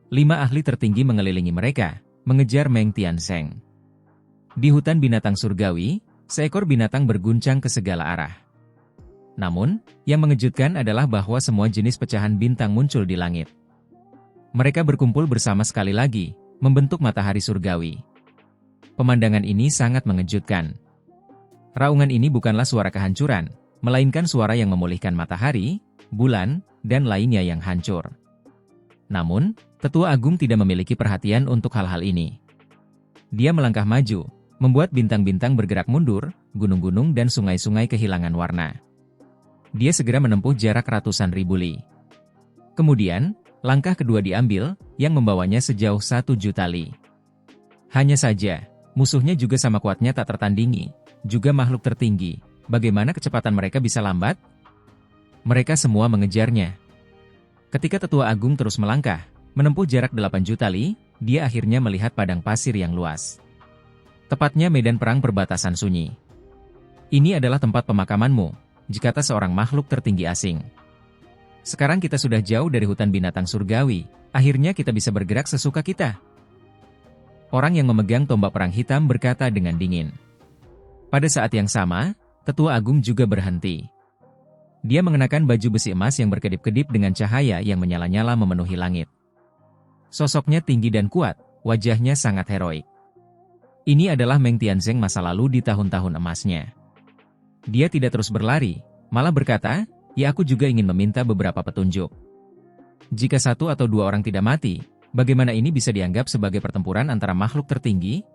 5 ahli tertinggi mengelilingi mereka, mengejar Meng Tianzeng. Di hutan binatang surgawi, seekor binatang berguncang ke segala arah. Namun, yang mengejutkan adalah bahwa semua jenis pecahan bintang muncul di langit. Mereka berkumpul bersama sekali lagi, membentuk matahari surgawi. Pemandangan ini sangat mengejutkan. Raungan ini bukanlah suara kehancuran, melainkan suara yang memulihkan matahari, bulan, dan lainnya yang hancur. Namun, Tetua Agung tidak memiliki perhatian untuk hal-hal ini. Dia melangkah maju, membuat bintang-bintang bergerak mundur, gunung-gunung dan sungai-sungai kehilangan warna. Dia segera menempuh jarak ratusan ribu li. Kemudian, langkah kedua diambil, yang membawanya sejauh 1 juta li. Hanya saja, musuhnya juga sama kuatnya tak tertandingi, juga makhluk tertinggi. Bagaimana kecepatan mereka bisa lambat? Mereka semua mengejarnya. Ketika Tetua Agung terus melangkah, menempuh jarak 8 juta li, dia akhirnya melihat padang pasir yang luas. Tepatnya medan perang perbatasan sunyi. Ini adalah tempat pemakamanmu, jikata seorang makhluk tertinggi asing. Sekarang kita sudah jauh dari hutan binatang surgawi, akhirnya kita bisa bergerak sesuka kita. Orang yang memegang tombak perang hitam berkata dengan dingin. Pada saat yang sama, Tetua Agung juga berhenti. Dia mengenakan baju besi emas yang berkedip-kedip dengan cahaya yang menyala-nyala memenuhi langit. Sosoknya tinggi dan kuat, wajahnya sangat heroik. Ini adalah Meng Tianzeng masa lalu di tahun-tahun emasnya. Dia tidak terus berlari, malah berkata, ya aku juga ingin meminta beberapa petunjuk. Jika 1 atau 2 orang tidak mati, bagaimana ini bisa dianggap sebagai pertempuran antara makhluk tertinggi?